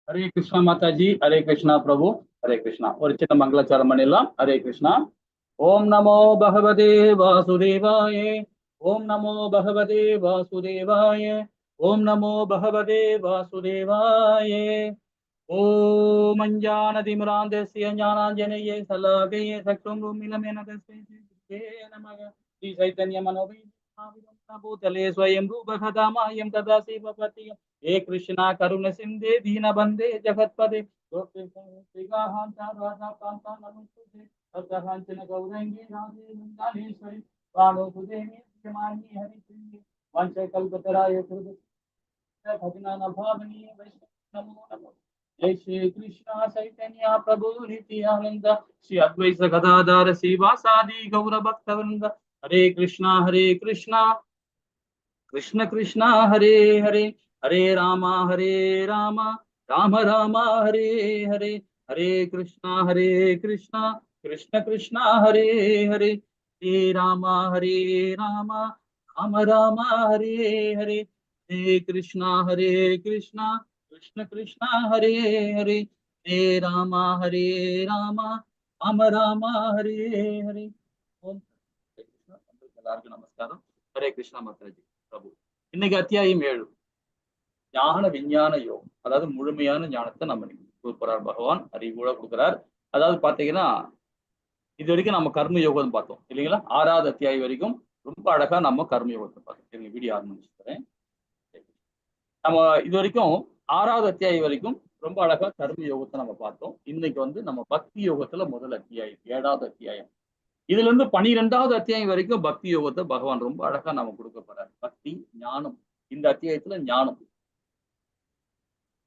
हरे कृष्णा माता जी, हरे कृष्णा प्रभु, हरे कृष्णा और चिन्ह मंगलाचारण பண்ணிடலாம். हरे कृष्णा. ओम नमो भगवते वासुदेवाय. ओम नमो भगवते वासुदेवाय. ओम नमो भगवते वासुदेवाय. ओम अञ्जानतिमिरान्धस्य ज्ञानाञ्जनये शलाकये चक्षुरुन्मीलितं तस्मै नमः. श्री चैतन्य मनोभीष्टं भूतले स्वयं रूपकथामह्यं तदा शिवपति. हे कृष्णा करुण सिन्धे दीनबन्धे जगत्पदे. गौरंगी राधे वृंदानेश्वरी वाणोपुदे हरि वंशकल्पतराय भजनान भावनी वैष्णव नमो नमो. जय श्री कृष्ण चैतन्य प्रभु नित्यानंद श्री अद्वैत गदाधर श्रीवासादि गौर भक्तवृंद. हरे कृष्णा कृष्ण कृष्ण हरे हरे हरे राम राम राम हरे हरे. हरे कृष्णा कृष्ण कृष्ण हरे हरे हरे राम राम राम हरे हरे. हरे कृष्णा कृष्ण कृष्ण हरे हरे हरे राम राम हरे हरे. ओम எல்லாருக்கும் நமஸ்காரம். ஹரே கிருஷ்ணா மாதாஜி பிரபு. இன்னைக்கு அத்தியாயம் 7 ஞான விஞ்ஞான யோகம். அதாவது முழுமையான ஞானத்தை நம்ம கொடுக்கிறார் பகவான், அறிவுல கொடுக்கிறார். அதாவது பாத்தீங்கன்னா இது வரைக்கும் நம்ம கர்ம யோகம் பார்த்தோம் இல்லைங்களா? 6வது அத்தியாயம் வரைக்கும் ரொம்ப அழகா நம்ம கர்ம யோகத்தை பார்த்தோம். வீடியோ ஆரம்பிச்சுக்கிறேன். நம்ம இது வரைக்கும் 6வது அத்தியாயம் வரைக்கும் ரொம்ப அழகா கர்ம யோகத்தை நம்ம பார்த்தோம். இன்னைக்கு வந்து நம்ம பக்தி யோகத்துல முதல் அத்தியாயம் 7வது அத்தியாயம். இதுல இருந்து 12வது அத்தியாயம் வரைக்கும் பக்தி யோகத்தை பகவான் ரொம்ப அழகா நம்ம கொடுக்க போறாரு. பக்தி ஞானம். இந்த அத்தியாயத்துல ஞானம்,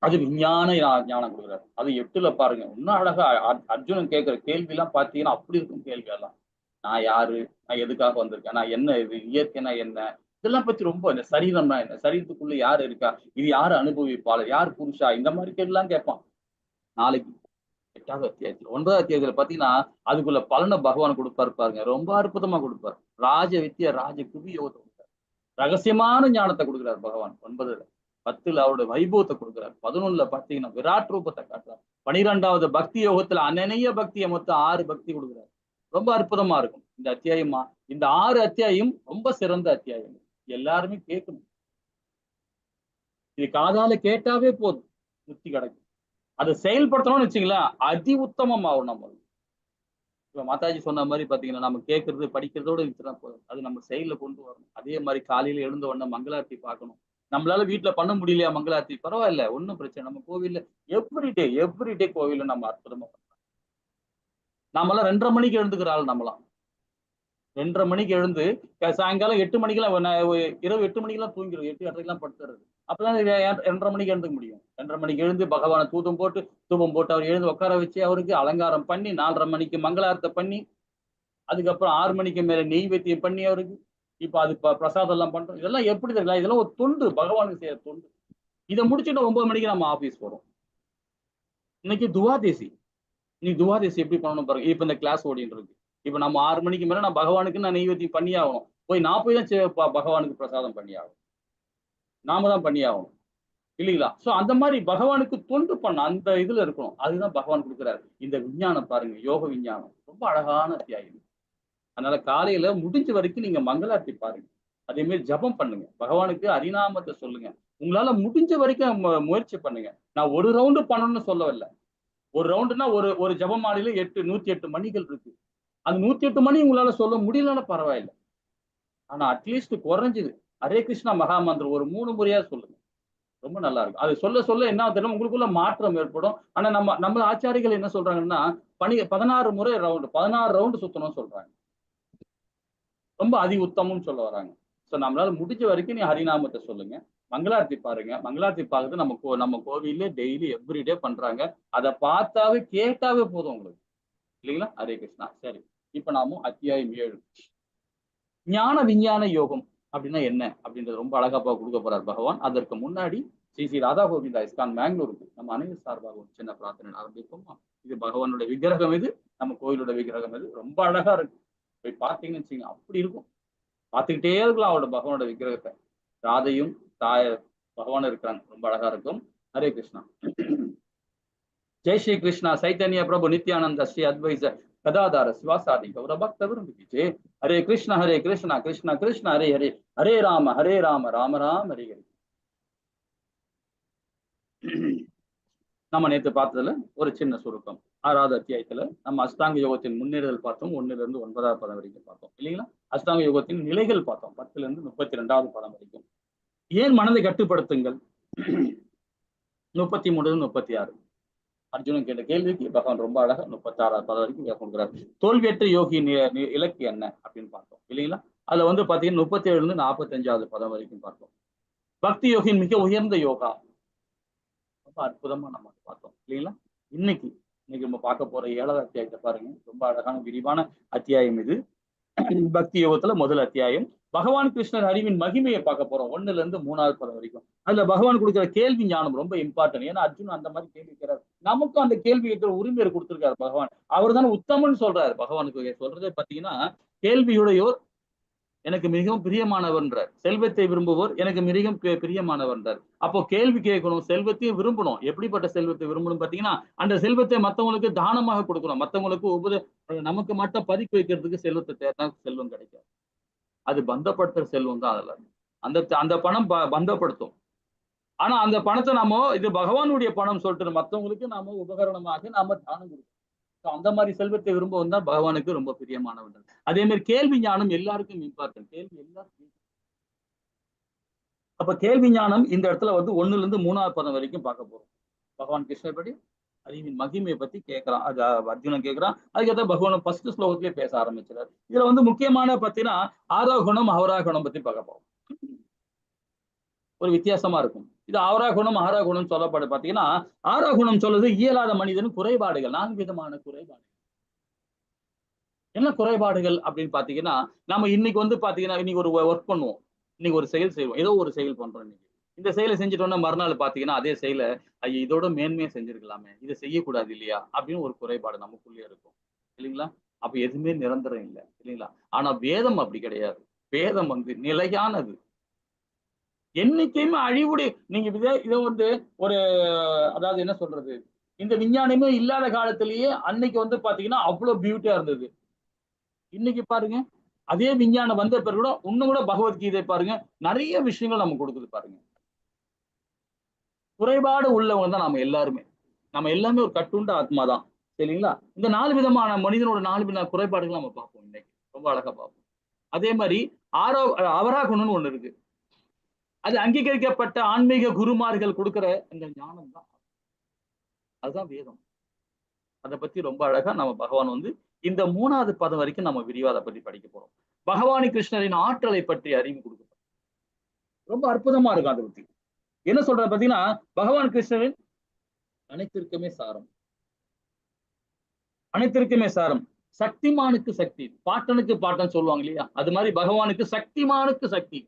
அது விஞ்ஞான ஞானம் கொடுக்குறாரு. அது 8ல பாருங்க இன்னும் அழகா அர்ஜுனன் கேட்கிற கேள்வி எல்லாம் பாத்தீங்கன்னா அப்படி இருக்கும் கேள்வி எல்லாம். நான் யாரு, நான் எதுக்காக வந்திருக்கேன், நான் என்ன, இது இயற்கைனா என்ன, இதெல்லாம் பத்தி ரொம்ப, இந்த சரீரம்னா என்ன, சரீரத்துக்குள்ள யாரு இருக்கா, இது யாரு அனுபவிப்பாளர், யார் புருஷா, இந்த மாதிரி கேள்விலாம் கேட்பான். நாளைக்கு 8வது அத்தியாயத்துல 9வது அத்தியாயத்துல பாத்தீங்கன்னா அதுக்குள்ள பலனை பகவான் கொடுப்பாரு பாருங்க. ரொம்ப அற்புதமா கொடுப்பார். ராஜ வித்திய ராஜ குவி யோகத்தை கொடுப்பார். ரகசியமான ஞானத்தை கொடுக்குறாரு பகவான் 9ல. 10ல அவருடைய வைபவத்தை கொடுக்குறாரு. 11ல பாத்தீங்கன்னா விராட் ரூபத்தை காட்டுறாரு. 12வது பக்தி யோகத்துல அனநிய பக்தியை மொத்தம் 6 பக்தி கொடுக்குறாரு. ரொம்ப அற்புதமா இருக்கும் இந்த அத்தியாயமா. இந்த 6 அத்தியாயம் ரொம்ப சிறந்த அத்தியாயம். எல்லாருமே கேட்கணும். இது காதால கேட்டாவே போதும், முக்தி கிடைக்கும். அதை செயல்படுத்தணும்னு வச்சுங்களேன், அதி உத்தமமாகும். நம்ம இப்ப மாதாஜி சொன்ன மாதிரி பாத்தீங்கன்னா நம்ம கேட்கறது படிக்கிறதோட விட்டுதான் போதும். அது நம்ம செயல்ல கொண்டு வரணும். அதே மாதிரி காலையில எழுந்த உடனே மங்களார்த்தி பார்க்கணும். நம்மளால வீட்டுல பண்ண முடியலையா மங்களார்த்தி, பரவாயில்ல, ஒன்றும் பிரச்சனை. நம்ம கோவில்ல எவ்ரிடே கோவில்ல நம்ம அற்புதமா பண்ணலாம். நாமெல்லாம் 2:30 மணிக்கு எழுந்துக்கிற ஆள். நம்மளாம் 2:30 மணிக்கு எழுந்து சாயங்காலம் 8 மணிக்கெல்லாம் இரவு 8 மணிக்கெல்லாம் தூங்கிடும். 8, 8:30 படுத்துறது. அப்பதான் 2:30 மணிக்கு எழுந்துக்க முடியும். 2:30 மணிக்கு எழுந்து பகவானை தூபம் போட்டு அவர் எழுந்து உட்கார வச்சு அவருக்கு அலங்காரம் பண்ணி 4:30 மணிக்கு மங்களார்த்தம் பண்ணி அதுக்கப்புறம் 6 மணிக்கு மேல நெய்வேத்தியம் பண்ணி அவருக்கு இப்ப அது பிரசாதம் எல்லாம் பண்றோம். இதெல்லாம் எப்படி தெரியல, இதெல்லாம் ஒரு தொண்டு, பகவானுக்கு செய்யற தொண்டு. இதை முடிச்சுட்டு 9 மணிக்கு நம்ம ஆபீஸ் போறோம். இன்னைக்கு துவாதேசி. இன்னைக்கு துவாதேசி எப்படி பண்ணணும் பாருங்க. இப்ப இந்த கிளாஸ் ஓடிட்டு இருக்கு. இப்ப நம்ம 6 மணிக்கு மேல நான் பகவானுக்கு நான் நெய்வேத்தியம் பண்ணி ஆகணும். போய் நான் போய் தான் பகவானுக்கு பிரசாதம் பண்ணி ஆகணும். நாம தான் பண்ணி ஆகணும் இல்லைங்களா? சோ அந்த மாதிரி பகவானுக்கு தொண்டு பண்ண அந்த இதுல இருக்கணும். அதுதான் பகவான் கொடுக்குறாரு. இந்த விஞ்ஞானம் பாருங்க, யோக விஞ்ஞானம் ரொம்ப அழகான அத்தியாயம். அதனால காலையில முடிஞ்ச வரைக்கும் நீங்க மங்களார்த்தி பாருங்க. அதே மாதிரி ஜபம் பண்ணுங்க, பகவானுக்கு ஹரிநாமத்தை சொல்லுங்க. உங்களால முடிஞ்ச வரைக்கும் முயற்சி பண்ணுங்க. நான் ஒரு ரவுண்டு பண்ணணும்னு சொல்லவில்லை. ஒரு ரவுண்டுனா ஒரு ஜபமாலையில 108 மணிகள் இருக்கு. அது 108 மணி உங்களால சொல்ல முடியலன்னா பரவாயில்லை. ஆனா அட்லீஸ்ட் குறைஞ்சது ஹரே கிருஷ்ணா மகாமந்திரம் ஒரு 3 முறையா சொல்லுங்க. ரொம்ப நல்லா இருக்கும். அது சொல்ல சொல்ல என்ன தெரியும், உங்களுக்குள்ள மாற்றம் ஏற்படும். ஆனா நம்ம ஆச்சாரிகள் என்ன சொல்றாங்கன்னா 16 முறை ரவுண்டு, 16 ரவுண்டு சுத்தணும்னு சொல்றாங்க. ரொம்ப அதி உத்தமம்னு சொல்ல வராங்க. சோ நம்மளால முடிஞ்ச வரைக்கும் நீ ஹரிநாமத்தை சொல்லுங்க. மங்களார்த்தி பாருங்க. மங்களார்த்தி பார்க்கறது நம்ம கோவில்ல டெய்லி எவ்ரிடே பண்றாங்க. அதை பார்த்தாவே கேட்டாவே போதும் உங்களுக்கு இல்லைங்களா? ஹரே கிருஷ்ணா. சரி, இப்ப நாம அத்தியாயம் 7 ஞான விஞ்ஞான யோகம் அப்படின்னா என்ன அப்படின்றது ரொம்ப அழகா கொடுக்க போறார் பகவான். அதற்கு முன்னாடி ஸ்ரீ ராதா கோவிந்தா இஸ்கான் பெங்களூருக்கு நம்ம அனைவரும் சார்பாக ஒரு சின்ன பிரார்த்தனை ஆரம்பிப்போமா? இது பகவானுடைய விக்கிரகம், இது நம்ம கோயிலோட விக்கிரகம். இது ரொம்ப அழகா இருக்கு. போய் பார்த்தீங்கன்னு வச்சுங்க, அப்படி இருக்கும். பார்த்துக்கிட்டே இருக்கலாம் அவரோட பகவானோட விக்கிரகத்தை. ராதையும் பகவானும் இருக்கிறாங்க, ரொம்ப அழகா இருக்கும். ஹரே கிருஷ்ணா. ஜெய் ஸ்ரீ கிருஷ்ணா சைத்தன்ய பிரபு நித்யானந்த ஸ்ரீ அத்வைத கதாதார சிவாசாதி கௌர பக்த விரும்பி. ஹரே கிருஷ்ணா கிருஷ்ணா கிருஷ்ணா ஹரே ஹரே, ஹரே ராம ராம ராம ஹரே ஹரே. நம்ம நேற்று பார்த்ததுல ஒரு சின்ன சுருக்கம். 6வது அத்தியாயத்துல நம்ம அஷ்டாங்க யோகத்தின் முன்னேறுதல் பார்த்தோம். 1ல இருந்து 9வது பதம் வரைக்கும் பார்த்தோம் இல்லைங்களா. அஷ்டாங்க யோகத்தின் நிலைகள் பார்த்தோம் 10ல இருந்து 32வது பதம் வரைக்கும். ஏன் மனதை கட்டுப்படுத்துங்கள் 33 36. அர்ஜுனன் கேட்ட கேள்விக்கு பகவான் ரொம்ப அழகா 36வது பதம் வரைக்கும் கொடுக்குறாரு. தோல்வியற்ற யோகி இலக்கு என்ன அப்படின்னு பார்த்தோம் இல்லைங்களா. அதுல வந்து பாத்தீங்கன்னா 37ல இருந்து 45வது பதம் வரைக்கும் பார்த்தோம். பக்தி யோகியின் மிக உயர்ந்த யோகா ரொம்ப அற்புதமா நம்ம பார்த்தோம் இல்லைங்களா. இன்னைக்கு நம்ம பார்க்க போற 7வது அத்தியாயத்தை பாருங்க. ரொம்ப அழகான விரிவான அத்தியாயம் இது. பக்தி யோகத்துல முதல் அத்தியாயம். பகவான் கிருஷ்ணர் அறிவின் மகிமையை பார்க்க போறோம் 1ல இருந்து 3வது பதம் வரைக்கும். அதுல பகவான் கொடுக்குற கேள்வி ஞானம் ரொம்ப இம்பார்ட்டன்ட். ஏன்னா அர்ஜுன் அந்த மாதிரி கேள்வி கேட்கிறார். நமக்கும் அந்த கேள்வி கேட்கிற உரிமையை கொடுத்திருக்காரு பகவான். அவர் தானே உத்தமன்னு சொல்றாரு. பகவானுக்கு சொல்றதே பாத்தீங்கன்னா, கேள்வியுடையோர் எனக்கு மிகவும் பிரியமானவர்ன்றார், செல்வத்தை விரும்புவோர் எனக்கு மிகவும் பிரியமானவர்ன்றார். அப்போ கேள்வி கேட்கணும், செல்வத்தையும் விரும்பணும். எப்படிப்பட்ட செல்வத்தை விரும்பணும் பாத்தீங்கன்னா, அந்த செல்வத்தை மத்தவங்களுக்கு தானமாக கொடுக்கணும். மத்தவங்களுக்கு நமக்கு மட்டும் பதிக்க வைக்கிறதுக்கு செல்வத்தை தேர்ந்தா செல்வம் கிடைக்காது. அது பந்தப்படுத்துற செல்வம் தான். அதுல அந்த பணம் பந்தப்படுத்தும். ஆனா அந்த பணத்தை நாம இது பகவானுடைய பணம் சொல்லிட்டு மத்தவங்களுக்கு நாம உபகரணமாக நாம தானம் கொடுக்கணும். அந்த மாதிரி செல்வத்தை விரும்பவும் தான் பகவானுக்கு ரொம்ப பிரியமானவர்கள். அதே மாதிரி கேள்வி ஞானம் எல்லாருக்கும் இம்பார்ட்டன்ட். கேள்வி எல்லாருக்கும். அப்ப கேள்வி ஞானம் இந்த இடத்துல வந்து 1ல இருந்து 3வது பதம் வரைக்கும் பார்க்க போறோம். பகவான் கிருஷ்ணர் படி அறிவின் மகிமையை பத்தி கேட்கிறான். அது அர்ஜுனன் கேட்கிறான். அதுக்கேற்ற பகவான் ஃபர்ஸ்ட் ஸ்லோகத்திலேயே பேச ஆரம்பிச்சிடாரு. இதுல வந்து முக்கியமான பாத்தீங்கன்னா ஆரோகணம் அவராகணம் பத்தி பார்க்க போறோம். ஒரு வித்தியாசமா இருக்கும். இது ஆரோகுணம் ஆரோகுணம் சொல்லப்படு பாத்தீங்கன்னா, ஆரோகுணம் சொல்றது இயலாத மனிதன் குறைபாடுகள், 4 விதமான குறைபாடுகள். என்ன குறைபாடுகள் அப்படின்னு பாத்தீங்கன்னா, நம்ம இன்னைக்கு வந்து பாத்தீங்கன்னா இன்னைக்கு ஒரு ஒர்க் பண்ணுவோம், இன்னைக்கு ஒரு செயல் செய்வோம், ஏதோ ஒரு செயல் பண்றோம். இன்னைக்கு இந்த செயலை செஞ்சுட்டோம்னா மறுநாள் பாத்தீங்கன்னா அதே செயலை ஐயா இதோட மேன்மையா செஞ்சிருக்கலாமே, இதை செய்யக்கூடாது இல்லையா அப்படின்னு ஒரு குறைபாடு நமக்குள்ளே இருக்கும் இல்லைங்களா. அப்ப எதுவுமே நிரந்தரம் இல்லை இல்லைங்களா. ஆனா வேதம் அப்படி கிடையாது. வேதம் வந்து நிலையானது, என்னைக்குமே அழிவுடைய. நீங்க இதை வந்து ஒரு அதாவது என்ன சொல்றது, இந்த விஞ்ஞானமே இல்லாத காலத்திலேயே அன்னைக்கு வந்து பாத்தீங்கன்னா அவ்வளவு பியூட்டியா இருந்தது. இன்னைக்கு பாருங்க, அதே விஞ்ஞானம் வந்த பிறகு கூட இன்னும் கூட பகவத்கீதை பாருங்க, நிறைய விஷயங்கள் நம்ம கொடுக்குது பாருங்க. குறைபாடு உள்ளவங்க தான் நாம எல்லாருமே. நம்ம எல்லாமே ஒரு கட்டுண்ட ஆத்மா தான் சரிங்களா. இந்த 4 விதமான மனிதனோட 4 விதமான குறைபாடுகள் நம்ம பார்ப்போம் இன்னைக்கு, ரொம்ப அழகா பார்ப்போம். அதே மாதிரி அவராகணும்னு ஒண்ணு இருக்கு. அது அங்கீகரிக்கப்பட்ட ஆன்மீக குருமார்கள் கொடுக்கிற அந்த ஞானம் தான், அதுதான் வேதம். அதை பத்தி ரொம்ப அழகா நம்ம பகவான் வந்து இந்த 3வது பதம் வரைக்கும் நம்ம விரிவா அதை பத்தி படிக்க போறோம். பகவானி கிருஷ்ணரின் ஆற்றலை பற்றி அறிவு கொடுக்கப்படும். ரொம்ப அற்புதமா இருக்கும். அதை பத்தி என்ன சொல்ற பாத்தீங்கன்னா, பகவான் கிருஷ்ணரின் அனைத்திற்குமே சாரம், அனைத்திற்குமே சாரம். சக்திமானுக்கு சக்தி, பாட்டனுக்கு பாட்டன் சொல்லுவாங்க இல்லையா, அது மாதிரி பகவானுக்கு சக்திமானுக்கு சக்தி.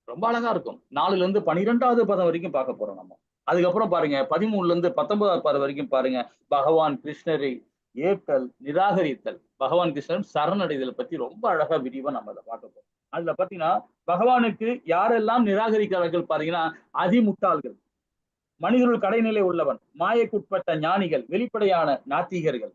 ரொம்ப அழகா இருக்கும். 4ல இருந்து 12வது பதம் வரைக்கும் பார்க்க போறோம் நம்ம. அதுக்கப்புறம் பாருங்க 13ல இருந்து 19வது பதம் வரைக்கும் பாருங்க, பகவான் கிருஷ்ணரை ஏற்றல் நிராகரித்தல், பகவான் கிருஷ்ணன் சரணடைதல் பத்தி ரொம்ப அழகா விரிவா நம்ம அதை பார்க்க போறோம். அதுல பாத்தீங்கன்னா பகவானுக்கு யாரெல்லாம் நிராகரிக்கிறார்கள் பாத்தீங்கன்னா, அதிமுட்டாள்கள், மனிதர்கள் கடைநிலை உள்ளவன், மாயக்குட்பட்ட ஞானிகள், வெளிப்படையான நாத்திகர்கள்,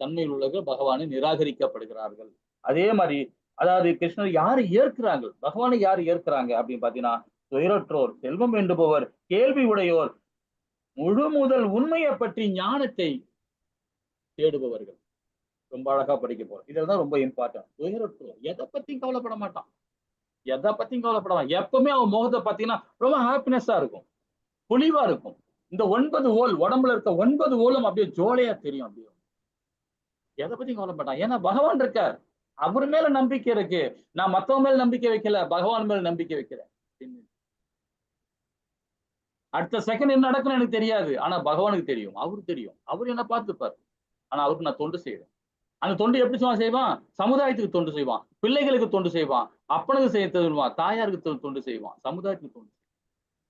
தன்மையில் உள்ளவர்கள் பகவானை நிராகரிக்கப்படுகிறார்கள். அதே மாதிரி அதாவது கிருஷ்ணர் யாரு ஏற்கிறாங்க, பகவானை யாரு ஏற்கிறாங்க அப்படின்னு பாத்தீங்கன்னா, துயரற்றோர், செல்வம் வேண்டுபவர், கேள்வி உடையோர், முழு முதல் உண்மையை பற்றி ஞானத்தை தேடுபவர்கள். ரொம்ப அழகா படிக்க போறோம். இதெல்லாம் ரொம்ப இம்பார்ட்டன்ட். துயரற்றோர் எதை பத்தியும் கவலைப்பட மாட்டான், எதை பத்தியும் கவலைப்படலாம். எப்பவுமே அவன் முகத்தை பாத்தீங்கன்னா ரொம்ப ஹாப்பினஸா இருக்கும், பொலிவா இருக்கும். இந்த 9 ஓல் உடம்புல இருக்க 9 ஓலும் அப்படியே ஜோலையா தெரியும். அப்படியே எதை பத்தியும் கவலைப்பட்டான். ஏன்னா பகவான் இருக்கார், அவர் மேல நம்பிக்கை இருக்கு. நான் மத்தவங்க மேல நம்பிக்கை வைக்கல, பகவான் மேல நம்பிக்கை வைக்கிறேன். அடுத்த செகண்ட் என்ன நடக்குன்னு எனக்கு தெரியாது, ஆனா பகவானுக்கு தெரியும், அவருக்கு தெரியும். அவர் என்ன பார்த்துப்பார். ஆனா அவருக்கு நான் தொண்டு செய்வேன். அந்த தொண்டு எப்படி செய்வான், சமுதாயத்துக்கு தொண்டு செய்வான், பிள்ளைகளுக்கு தொண்டு செய்வான், அப்பனுக்கு செய்ய தருவான், தாயாருக்கு தொண்டு செய்வான், சமுதாயத்துக்கு தொண்டு.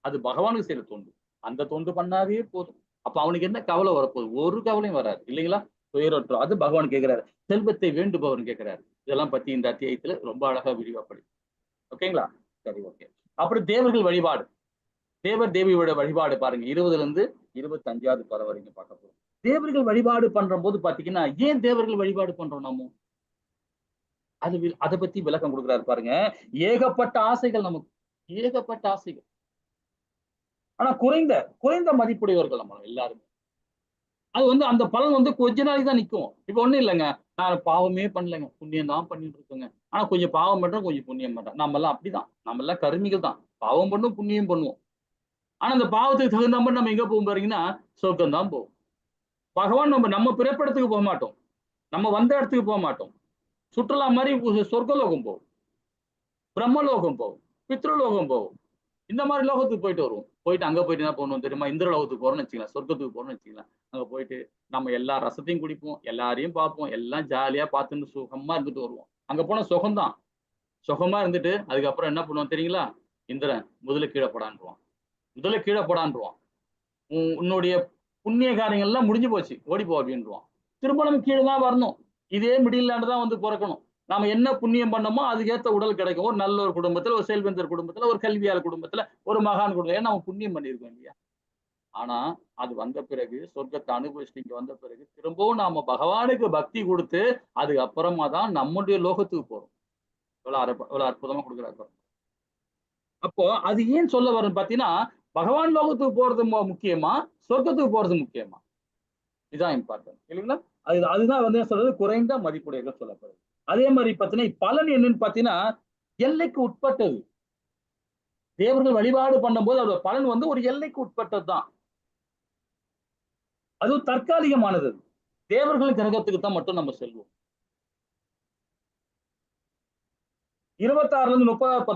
அது பகவானுக்கு செய்யற தொண்டு. அந்த தொண்டு பண்ணாவே போதும். அப்ப அவனுக்கு என்ன கவலை வரப்போகுது, ஒரு கவலையும் வராது இல்லைங்களா. துயரற்றோர், அது பகவான் கேட்கிறாரு. செல்வத்தை வேண்டுபவர் கேட்கிறாரு. இதெல்லாம் பத்தி இந்த அத்தியாயத்துல ரொம்ப அழகா விரிவா படி. ஓகேங்களா, சரி ஓகே. அப்புறம் தேவர்கள் வழிபாடு, தேவர் தேவியோட வழிபாடு பாருங்க 20ல இருந்து 25வது பதம் வரைக்கும் பார்க்க போறோம். தேவர்கள் வழிபாடு பண்ற போது பாத்தீங்கன்னா, ஏன் தேவர்கள் வழிபாடு பண்றோம் நாம? அதை பத்தி விளக்கம் கொடுக்குறாரு பாருங்க. ஏகப்பட்ட ஆசைகள் நமக்கு, ஏகப்பட்ட ஆசைகள். ஆனா குறைந்த குறைந்த மதிப்புடையவர்கள் நம்ம எல்லாருமே. அது அந்த பலன் கொஞ்ச நாளைக்கு தான் நிக்கும். இப்ப ஒண்ணும் இல்லைங்க. நான் பாவமே பண்ணலைங்க. புண்ணியம் தான் பண்ணிட்டு இருக்கேங்க. ஆனா கொஞ்சம் பாவம் பண்றேன், கொஞ்சம் புண்ணியம் பண்றேன். நம்ம எல்லாம் அப்படிதான். நம்ம எல்லாம் கருமிகள் தான். பாவம் பண்ணும், புண்ணியம் பண்ணுவோம். ஆனா அந்த பாவத்துக்கு தகுந்த மாதிரி நம்ம எங்க போவோம் பாத்தீங்கன்னா, சொர்க்கம் தான் போவோம். பகவான் நம்ம நம்ம பிறப்பிடத்துக்கு போக மாட்டோம். நம்ம வந்த இடத்துக்கு போக மாட்டோம். சுற்றுலா மாதிரி சொர்க்கலோகம் போவோம், பிரம்மலோகம் போவோம், பித்ருலோகம் போவோம். இந்த மாதிரி லோகத்துக்கு போயிட்டு வருவோம். போயிட்டு அங்க போயிட்டு என்ன பண்ணுவோம் தெரியுமா? இந்திர லோகத்துக்கு போறோம்னு வச்சுக்கலாம், சொர்க்கத்துக்கு போறோம்னு வச்சுக்கலாம். அங்க போயிட்டு நம்ம எல்லா ரசத்தையும் குடிப்போம், எல்லாரையும் பார்ப்போம், எல்லாம் ஜாலியா பார்த்துட்டு சுகமா இருந்துட்டு வருவோம். அங்க போன சுகம்தான். சுகமா இருந்துட்டு அதுக்கப்புறம் என்ன பண்ணுவோம் தெரியுங்களா? இந்திரன் முதல்ல கீழே போடான்றுவான், முதல்ல கீழே போடான்றுவான். உன்னுடைய புண்ணிய காரியங்கள் எல்லாம் முடிஞ்சு போச்சு, ஓடி போ அப்படின்றான். திரும்ப நம்ம கீழே தான் வரணும். இதே மிடில் லேண்ட் தான் பிறக்கணும். நாம என்ன புண்ணியம் பண்ணமோ அதுக்கேற்ற உடல் கிடைக்கும். ஒரு நல்ல ஒரு குடும்பத்துல, ஒரு செல்வந்தர் குடும்பத்துல, ஒரு கல்வியாளர் குடும்பத்துல, ஒரு மகான் குடும்பம். ஏன்னா நம்ம புண்ணியம் பண்ணியிருக்கோம் இல்லையா? ஆனா அது வந்த பிறகு, சொர்க்கத்தை அனுபவிச்சுட்டு இங்க வந்த பிறகு திரும்பவும் நாம பகவானுக்கு பக்தி கொடுத்து அதுக்கப்புறமா தான் நம்முடைய லோகத்துக்கு போறோம். இவ்வளவு அற்புதமா கொடுக்குறாரு. அப்போ அது ஏன் சொல்ல வரும் பாத்தீங்கன்னா, பகவான் லோகத்துக்கு போறது முக்கியமா, சொர்க்கத்துக்கு போறது முக்கியமா? இதுதான் இம்பார்ட்டன்ட் இல்லைங்களா? அதுதான் சொல்றது குறைந்த மதிப்புடையவர்கள் சொல்லப்படுது. அதே மாதிரி பாத்தீங்கன்னா பலன் என்னன்னு பாத்தீங்கன்னா, எல்லைக்கு உட்பட்டது. தேவர்கள் வழிபாடு பண்ணும்போது அதோட பலன் ஒரு எல்லைக்கு உட்பட்டது தான். அதுவும் தற்காலிகமானது. தேவர்கள் கிரகத்துக்கு தான் மட்டும் நம்ம செல்வோம். 26ல இருந்து 30வது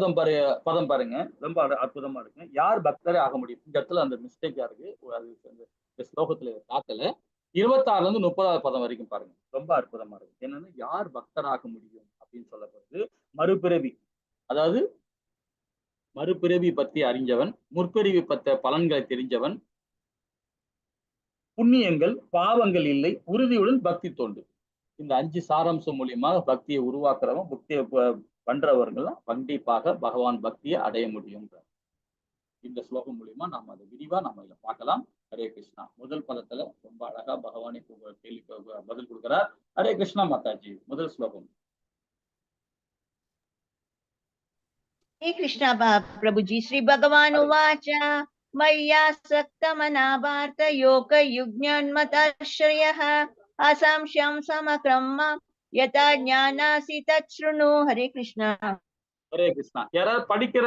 பதம் பாருங்க. ரொம்ப அற்புதமா இருக்கு. யார் பக்தரே ஆக முடியும்? இந்த இடத்துல அந்த மிஸ்டேக்கா இருக்கு. அது இந்த ஸ்லோகத்துல காட்டல. 26ல இருந்து 30வது பதம் வரைக்கும் பாருங்க. ரொம்ப அற்புதமா இருக்கு. என்னன்னா யார் பக்தராக முடியும் அப்படின்னு சொல்லப்படுது. மறுபிறவி, அதாவது மறுபிறவி பத்தி அறிஞ்சவன், முற்பிறவி பத்த பலன்களை தெரிஞ்சவன், புண்ணியங்கள் பாவங்கள் இல்லை, உறுதியுடன் பக்தி தோண்டு. இந்த 5 சாராம்சம் மூலியமா பக்தியை உருவாக்குறவன், பக்தியை பண்றவர்கள் கண்டிப்பாக பகவான் பக்தியை அடைய முடியும். இந்த ஸ்லோகம் மூலியமா நாம அதை விரிவா நம்ம இதை பார்க்கலாம். ஹரே கிருஷ்ணா. முதல் பதத்துல ரொம்ப அழகா பகவானே கேள்வி பதில் கொடுக்கிறார். ஹரே கிருஷ்ணா மாதாஜி. முதல் ஸ்லோகம். हे कृष्ण प्रभुजी। श्री भगवान उवाच मय्यासक्तमना भारत योगयुज्ञन्मताश्रयः असंशयं समक्रम यथा ज्ञानासि तच्छृणु। हरे कृष्णा. ஹரே கிருஷ்ணா. யாராவது படிக்கிற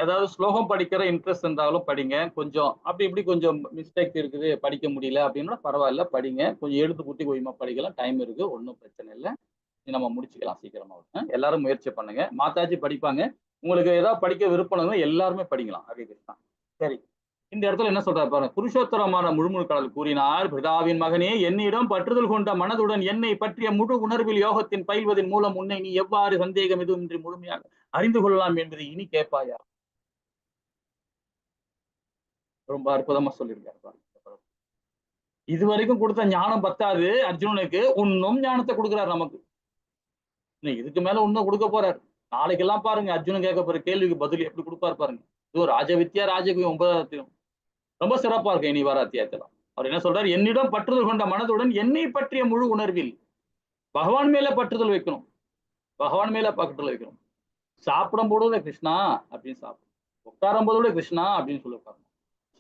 அதாவது ஸ்லோகம் படிக்கிற இன்ட்ரெஸ்ட் இருந்தாலும் படிங்க. கொஞ்சம் அப்படி இப்படி கொஞ்சம் மிஸ்டேக் இருக்குது, படிக்க முடியல அப்படின்னா பரவாயில்ல, படிங்க. கொஞ்சம் எழுத்து கூட்டி கொஞ்சமா படிக்கலாம், டைம் இருக்கு, ஒன்றும் பிரச்சனை இல்லை. நம்ம முடிச்சுக்கலாம் சீக்கிரமா. எல்லாரும் முயற்சி பண்ணுங்க. மாதாஜி படிப்பாங்க. உங்களுக்கு ஏதாவது படிக்க விருப்பம் எல்லாருமே படிக்கலாம். ஹரே கிருஷ்ணா. சரி, இந்த இடத்துல என்ன சொல்றாரு பாருங்க. புருஷோத்தரமான முழுமுழு கடல் கூறினார், பிதாவின் மகனே, என்னிடம் பற்றுதல் கொண்ட மனதுடன் என்னை பற்றிய முழு உணர்வில் யோகத்தின் பயில்வதன் மூலம் உன்னை நீ எவ்வாறு சந்தேகம் எதுவுமின்றி முழுமையாக அறிந்து கொள்ளலாம் என்பதை இனி கேட்பாயா? ரொம்ப அற்புதமா சொல்லியிருக்காரு. இதுவரைக்கும் கொடுத்த ஞானம் பத்தாது அர்ஜுனனுக்கு, இன்னும் ஞானத்தை கொடுக்கிறார் நமக்கு. இதுக்கு மேல இன்னும் கொடுக்க போறாரு. நாளைக்கெல்லாம் பாருங்க அர்ஜுனன் கேட்க போற கேள்விக்கு பதில் எப்படி கொடுப்பாரு பாருங்க. இது ராஜவித்யா ராஜகுயம் 9வது ரொம்ப சிறப்பா இருக்கு. இனி வர அத்தியாயத்துல அவர் என்ன சொல்றாரு? என்னிடம் பற்றுதல் கொண்ட மனதுடன் என்னை பற்றிய முழு உணர்வில் பகவான் மேல பற்றுதல் வைக்கணும், பகவான் மேல பற்றுதல் வைக்கணும். சாப்பிடும் போது கிருஷ்ணா அப்படின்னு சாப்பிடும், உட்காரும் போது கிருஷ்ணா அப்படின்னு சொல்லி உட்காரணும்.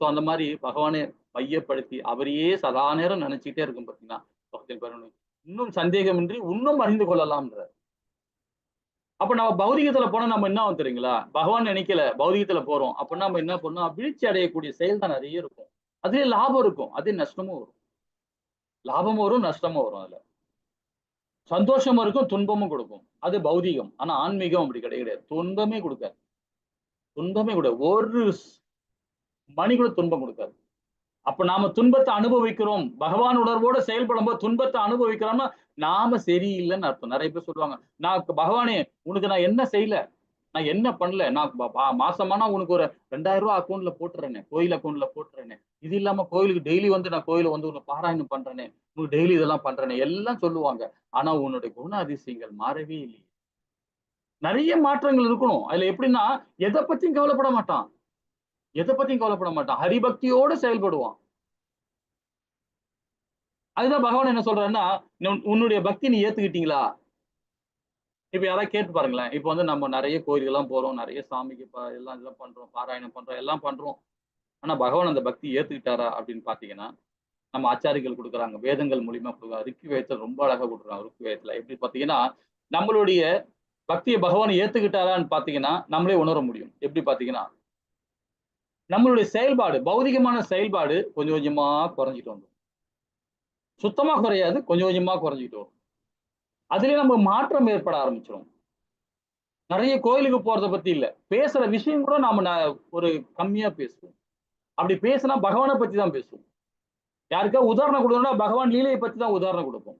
ஸோ அந்த மாதிரி பகவானை மையப்படுத்தி அவரையே சதா நேரம் நினைச்சுக்கிட்டே இருக்கும் பார்த்தீங்கன்னா, இன்னும் சந்தேகமின்றி இன்னும் அறிந்து கொள்ளலாம்ன்றார். அப்ப நம்ம பௌதிகத்துல போனா நம்ம என்ன தெரியுங்களா? பகவான் நினைக்கல, பௌதிகத்துல போறோம். அப்ப நம்ம என்ன பண்ணோம்? வீழ்ச்சி அடையக்கூடிய செயல் தான் நிறைய இருக்கும். அதுல லாபம் இருக்கும், அதே நஷ்டமும் வரும். லாபமும் வரும், நஷ்டமும் வரும். அதுல சந்தோஷமும் இருக்கும், துன்பமும் கொடுக்கும். அது பௌதிகம். ஆனா ஆன்மீகம் அப்படி கிடையாது. துன்பமே கொடுக்காது, துன்பமே கூட ஒரு மணி கூட துன்பம் கொடுக்காது. அப்ப நாம துன்பத்தை அனுபவிக்கிறோம், பகவான் உணர்வோட செயல்படும் போது துன்பத்தை அனுபவிக்கிறோம்னா நாம சரியில்லைன்னு அர்த்தம். நிறைய பேர் சொல்லுவாங்க, நான் பகவானே உனக்கு நான் என்ன செய்யல, நான் என்ன பண்ணல, நான் மாசமானா உனக்கு ஒரு 2000 ரூபாய் அக்கௌண்ட்ல போட்டுறேனே, கோயில் அக்கௌண்ட்ல போட்டுறேனே, இது இல்லாம கோயிலுக்கு டெய்லி நான் கோயில உனக்கு பாராயணம் பண்றேனே, உனக்கு டெய்லி இதெல்லாம் பண்றேனே எல்லாம் சொல்லுவாங்க. ஆனா உன்னுடைய குண அதிசயங்கள் மாறவே இல்லையே. நிறைய மாற்றங்கள் இருக்கணும். அதுல எப்படின்னா எதை பத்தியும் கவலைப்பட மாட்டான், எதை பத்தியும் கவலைப்பட மாட்டான். ஹரிபக்தியோட செயல்படுவான். அதுதான் பகவான் என்ன சொல்றாருன்னா, உன்னுடைய பக்தி நீ ஏத்துக்கிட்டீங்களா? இப்ப யாராவது கேட்டு பாருங்களேன். இப்ப வந்து நம்ம நெறைய கோயிலுக்கெல்லாம் போறோம். நெறைய சாமிக்கு எல்லாம் இதெல்லாம் பண்றோம். பாராயணம் பண்றோம். எல்லாம் பண்றோம். ஆனா பகவான் அந்த பக்தி ஏத்துக்கிட்டாரா? அப்படின்னு பார்த்தீங்கன்னா, நம்ம ஆச்சாரிகள் குடுக்குறாங்க. வேதங்கள் மூலியமா குடுக்குறாங்க. ரிக்வேதத்துல ரொம்ப அழகா குடுக்குறாங்க. ரிக்வேதத்துல எப்படி பார்த்தீங்கன்னா, நம்மளுடைய பக்திய பகவான் ஏத்துக்கிட்டாரான்னு பார்த்தீங்கன்னா, நம்மளே உணர முடியும். எப்படி பார்த்தீங்கன்னா, நம்மளுடைய செயல்பாடு, பௌதிகமான செயல்பாடு கொஞ்சம் கொஞ்சமா குறைஞ்சுட்டு வந்துரும். சுத்தமா குறையாது. கொஞ்சம் கொஞ்சமா குறைஞ்சுட்டு வரும். அதிலே நம்ம மாற்றம் ஏற்பட ஆரம்பிச்சுரும். நெறைய கோயிலுக்கு போறத பத்தி இல்ல. பேசுற விஷயம் கூட நாம ஒரு கம்மியா பேசுவோம். அப்படி பேசினா பகவான பத்தி தான் பேசுவோம். யாருக்காவது உதாரணம் குடுக்கணும்னா பகவான் லீலைய பத்தி தான் உதாரணம் குடுப்போம்.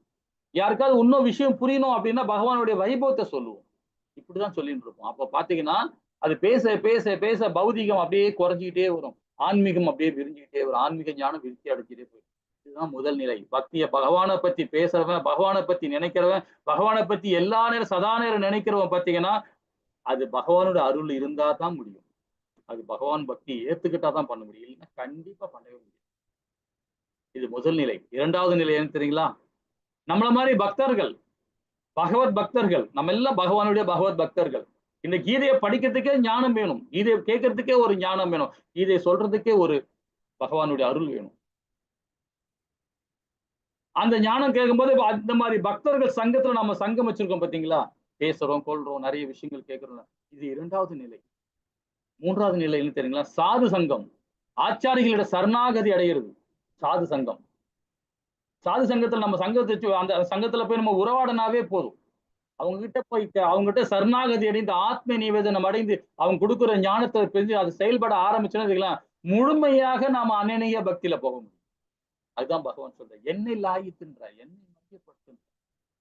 யாருக்காவது இன்னும் விஷயம் புரியணும் அப்படின்னா பகவானுடைய வைபவத்த சொல்லுவோம். இப்படிதான் சொல்லிட்டு இருப்போம். அப்ப பார்த்தீங்கன்னா, அது பேச, பேச, பேச பௌதீகம் அப்படியே குறைஞ்சுக்கிட்டே வரும். ஆன்மீகம் அப்படியே விரிஞ்சுகிட்டே வரும். ஆன்மீக ஞானம் விருத்தி அடைஞ்சுட்டே போயிடும். இதுதான் முதல் நிலை. பக்திய பகவான பத்தி பேசுறவன், பகவான பத்தி நினைக்கிறவன், பகவான பத்தி எல்லா நேரம் சதா நேரம் நினைக்கிறவன் பார்த்தீங்கன்னா, அது பகவானோட அருள் இருந்தா தான் முடியும். அது பகவான் பக்தி ஏத்துக்கிட்டா தான் பண்ண முடியும். இல்லைன்னா கண்டிப்பா பண்ணவே முடியாது. இது முதல் நிலை. 2வது நிலை என்ன தெரியுங்களா? நம்மள மாரி பக்தர்கள், பகவத் பக்தர்கள். நம்ம எல்லாம் பகவானுடைய பகவத் பக்தர்கள். இந்த கீதைய படிக்கிறதுக்கே ஞானம் வேணும். கீதைய கேட்கறதுக்கே ஒரு ஞானம் வேணும். கீதைய சொல்றதுக்கே ஒரு பகவானுடைய அருள் வேணும். அந்த ஞானம் கேட்கும்போது அந்த மாரி பக்தர்கள் சங்கத்துல நம்ம சங்கம் வச்சிருக்கோம் பார்த்தீங்களா? பேசுறோம், கொள்றோம், நெறைய விஷயங்கள் கேட்கிறோம். இது 2வது நிலை. 3வது நிலை என்ன தெரியுங்களா? சாது சங்கம். ஆச்சாரிகளிட சரணாகதி அடையிறது. சாது சங்கம். சாது சங்கத்துல நம்ம சங்கத்த அந்த சங்கத்துல போய் நம்ம உறவாடினாவே போதும். அவங்க கிட்ட போய் அவங்க கிட்ட சரணாகதி அடைந்து ஆத்ம நிவேதனம் அடைந்து அவங்க குடுக்குற ஞானத்த பெஞ்சு அது செயல்பட ஆரம்பிச்சுன்னா வச்சுக்கலாம், முழுமையாக நாம அனன்ய பக்தியில போக முடியும். அதுதான் பகவான் சொல்றார். என்னை லாயித்துன்றார். என்னை மையப்படுத்துன்றார்.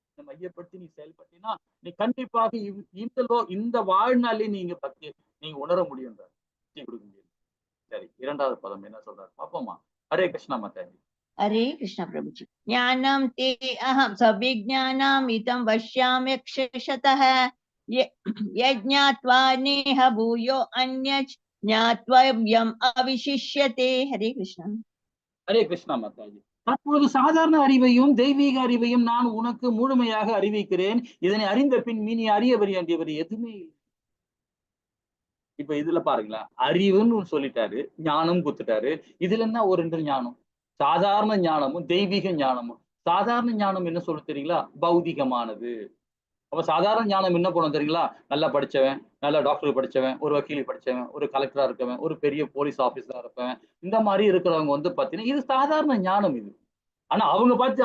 என்னை மையப்படுத்தி நீ செயல்பட்டீன்னா, நீ கண்டிப்பாக இந்த வாழ்நாளிலே நீங்க பக்திய நீங்க உணர முடியும்ன்றார். முக்தி கொடுக்க முடியும். சரி 2வது பதம் என்ன சொல்றாரு பார்ப்போமா? ஹரே கிருஷ்ணா மாதாஜி. हरे कृष्ण प्रभु जी। ज्ञानं ते अहं सविज्ञानमितं वश्याम्यक्षशतः यज्ञात्वा नेह भूयो अन्यत् ज्ञात्वयम् अविशिष्यते। हरे कृष्ण। ஹரே கிருஷ்ணா மாதாஜி. தற்பொழுது சாதாரண அறிவையும் தெய்வீக அறிவையும் நான் உனக்கு முழுமையாக அறிவிக்கிறேன். இதனை அறிந்த பின் நீ அறிய வேண்டியவர் எதுவுமே இல்லை. இப்ப இதுல பாருங்களேன். அறிவுன்னு சொல்லிட்டாரு. ஞானம் குடுத்துட்டாரு. இதுல என்ன ஒரு 2 ஞானம்? சாதாரண ஞானமும், தெய்வீக ஞானமும். சாதாரண ஞானம் என்ன சொல்லும் தெரியுங்களா? பௌதிகமானது. அப்ப சாதாரண ஞானம் என்ன பண்ணும் தெரியுங்களா? நல்லா படிச்சவன், நல்லா டாக்டருக்கு படிச்சவன், ஒரு வக்கீலுக்கு படிச்சவன், ஒரு கலெக்டரா இருக்கவன், ஒரு பெரிய போலீஸ் ஆபீசரா இருப்பவன். இந்த மாரி இருக்கிறவங்க வந்து பார்த்தீங்கன்னா, இது சாதாரண ஞானம் இது. ஆனா அவங்க பார்த்து